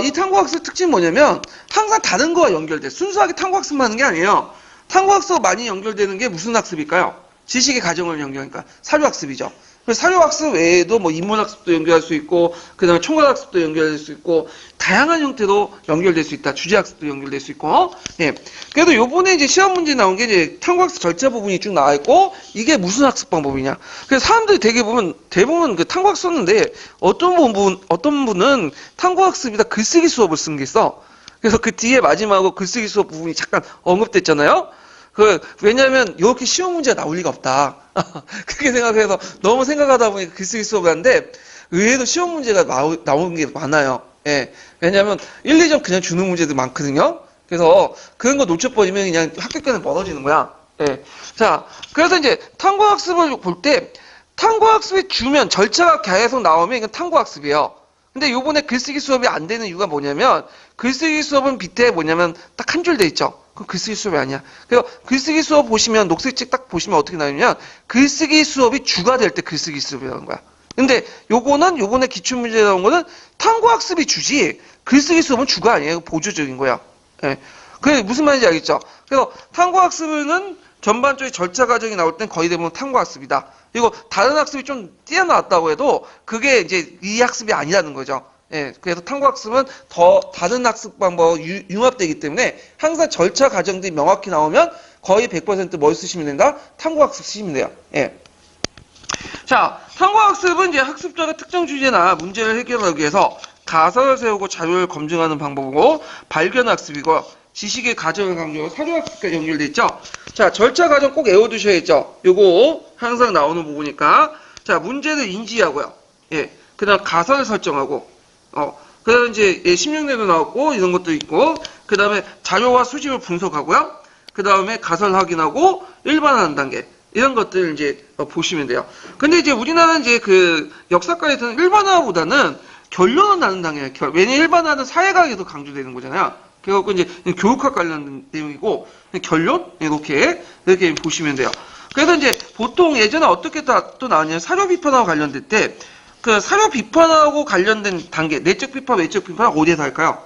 이 탐구학습 특징이 뭐냐면 항상 다른 거와 연결돼. 순수하게 탐구학습만 하는 게 아니에요. 탐구학습 많이 연결되는 게 무슨 학습일까요? 지식의 가정을 연결하니까 사주학습이죠. 사료학습 외에도 뭐 인문학습도 연결할 수 있고 그다음에 총괄학습도 연결될 수 있고 다양한 형태로 연결될 수 있다. 주제학습도 연결될 수 있고. 예. 그래도 요번에 이제 시험 문제 나온 게 이제 탐구학습 절차 부분이 쭉 나와 있고 이게 무슨 학습 방법이냐. 그래서 사람들이 대부분 그 탐구학습 썼는데 어떤 분은 탐구학습이다 글쓰기 수업을 쓴 게 있어. 그래서 그 뒤에 마지막으로 글쓰기 수업 부분이 잠깐 언급됐잖아요. 왜냐면 이렇게 쉬운 문제가 나올 리가 없다. 그렇게 생각해서 너무 생각하다 보니까 글쓰기 수업을 하는데 의외로 쉬운 문제가 나오는 게 많아요. 예. 왜냐면 1, 2점 그냥 주는 문제도 많거든요. 그래서 그런 거 놓쳐버리면 그냥 합격권은 멀어지는 거야. 예. 자, 그래서 이제 탐구학습을 볼 때 탐구학습이 주면 절차가 계속 나오면 이건 탐구학습이에요. 근데 요번에 글쓰기 수업이 안 되는 이유가 뭐냐면 글쓰기 수업은 밑에 뭐냐면 딱 한 줄 돼 있죠. 그럼 글쓰기 수업이 아니야. 그래서 글쓰기 수업 보시면 녹색책 딱 보시면 어떻게 나오냐면 글쓰기 수업이 주가 될 때 글쓰기 수업이라는 거야. 근데 요거는 요번에 기출문제 나온 거는 탐구학습이 주지 글쓰기 수업은 주가 아니에요. 보조적인 거야. 예. 그게 무슨 말인지 알겠죠? 그래서 탐구학습은 전반적인 절차 과정이 나올 땐 거의 대부분 탐구학습이다. 그리고 다른 학습이 좀 뛰어나왔다고 해도 그게 이제 이 학습이 아니라는 거죠. 예, 그래서 탐구학습은 더 다른 학습 방법 융합되기 때문에 항상 절차 과정들이 명확히 나오면 거의 100%뭘 쓰시면 된다? 탐구학습 쓰시면 돼요. 예. 자, 탐구학습은 이제 학습자가 특정 주제나 문제를 해결하기 위해서 가설을 세우고 자료를 검증하는 방법이고 발견학습이고 지식의 과정을 강조하고 사료학습과 연결돼 있죠. 자, 절차 과정 꼭 외워두셔야죠. 요거 항상 나오는 부분이니까. 자, 문제를 인지하고요. 예, 그다음 가설을 설정하고, 그다음 이제 16내도 나왔고 이런 것도 있고, 그다음에 자료와 수집을 분석하고요. 그다음에 가설 확인하고 일반화하는 단계. 이런 것들 이제 보시면 돼요. 근데 이제 우리나라는 이제 그 역사과에서는 일반화보다는 결론을 나는 단계예요. 왜냐면 일반화는 사회과학에도 강조되는 거잖아요. 그래갖고 이제 교육학 관련 내용이고 결론 이렇게 보시면 돼요. 그래서 이제 보통 예전에 어떻게 또 나왔냐면 사료 비판하고 관련될 때 그 사료 비판하고 관련된 단계 내적 비판, 외적 비판 어디에서 할까요?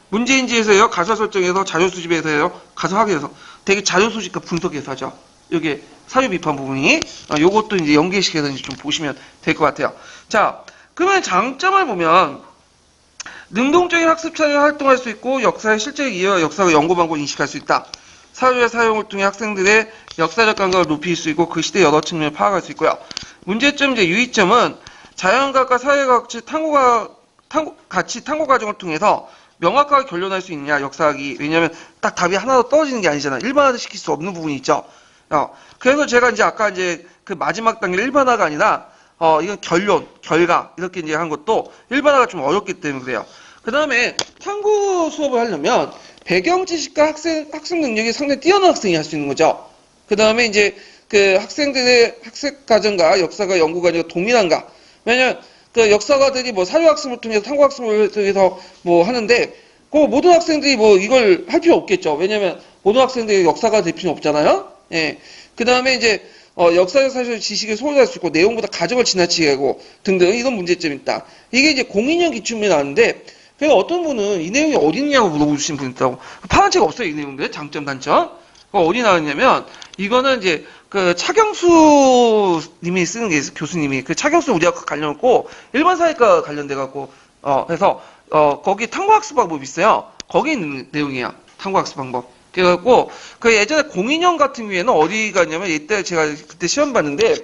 문제인지에서요, 가설 설정에서, 자료 수집에서요, 가설 확인해서 되게 자료 수집과 분석에서 하죠. 이게 사료 비판 부분이 요것도 이제 연계시켜서 이제 좀 보시면 될 것 같아요. 자, 그러면 장점을 보면 능동적인 학습 참여 활동할 수 있고 역사의 실제 이해와 역사의 연구 방법을 인식할 수 있다. 사료의 사용을 통해 학생들의 역사적 감각을 높일 수 있고 그 시대의 여러 측면을 파악할 수 있고요. 문제점 이제 유의점은 자연과학과 사회과학 같이 탐구 과정을 통해서 명확하게 결론할 수 있냐 역사학이. 왜냐하면 딱 답이 하나도 떨어지는 게 아니잖아. 일반화 시킬 수 없는 부분이 있죠. 그래서 제가 이제 아까 이제 그 마지막 단계 일반화가 아니라 이건 결론, 결과 이렇게 이제 한 것도 일반화가 좀 어렵기 때문에 그래요. 그 다음에 탐구 수업을 하려면 배경 지식과 학습 능력이 상당히 뛰어난 학생이 할 수 있는 거죠. 그 다음에 이제 그 학생들의 학습 과정과 역사가 연구 과정이 동일한가. 왜냐면 그 역사가들이 뭐 사료학습을 통해서 탐구학습을 통해서 뭐 하는데 그 모든 학생들이 뭐 이걸 할 필요 없겠죠. 왜냐면 모든 학생들이 역사가 될 필요는 없잖아요. 예. 그 다음에 이제 역사적 사실 지식을 소홀할 수 있고 내용보다 가정을 지나치게 하고 등등 이런 문제점이 있다. 이게 이제 공인형 기출문제 나왔는데 그래서 어떤 분은 이 내용이 어디 있냐고 물어보신 분 있다고. 파란 책 없어요, 이 내용들. 장점, 단점. 어디 나왔냐면 이거는 이제 그 차경수 님이 쓰는 게 있어요. 교수님이. 그 차경수 우리학과 관련없고 일반 사회과 관련돼 갖고 그래서 거기 탐구학습 방법이 있어요. 거기 있는 내용이에요. 탐구학습 방법. 그래갖고 그 예전에 공인형 같은 경우에는 어디 갔냐면 이때 제가 그때 시험 봤는데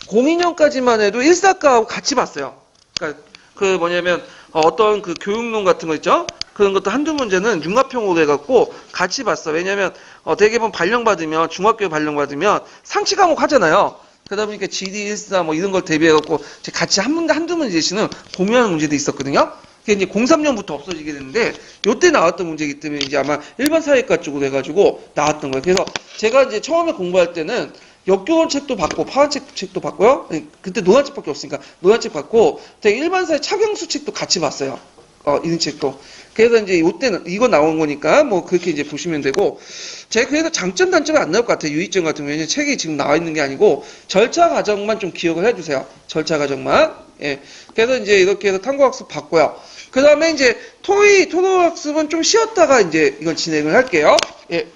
공인형까지만 해도 일사과하고 같이 봤어요. 그러니까 그 뭐냐면 어떤 그 교육론 같은 거 있죠? 그런 것도 한두 문제는 융합형으로 해갖고 같이 봤어. 왜냐면 대개는 발령받으면 중학교에 발령받으면 상치 과목 하잖아요. 그러다 보니까 GD 1사 뭐 이런 걸 대비해갖고 같이 한두 문제씩은 공유하는 문제도 있었거든요. 그게 이제 03년부터 없어지게 됐는데 요때 나왔던 문제이기 때문에 이제 아마 일반 사회과 쪽으로 해가지고 나왔던 거예요. 그래서 제가 이제 처음에 공부할 때는 역교원 책도 받고 파란책 책도 받고요. 그때 노란책밖에 없으니까 노란책 받고 되게 일반 사회 차경수 책도 같이 봤어요. 이런 책도. 그래서 이제 요때는 이거 나온 거니까 뭐 그렇게 이제 보시면 되고 제가 그래서 장점 단점은 안 나올 것 같아요. 유의점 같은 경우에는 책이 지금 나와 있는 게 아니고 절차 과정만 좀 기억을 해주세요. 절차 과정만. 예. 그래서 이제 이렇게 해서 탐구학습 받고요. 그 다음에 이제 토너학습은 좀 쉬었다가 이제 이건 진행을 할게요. 예.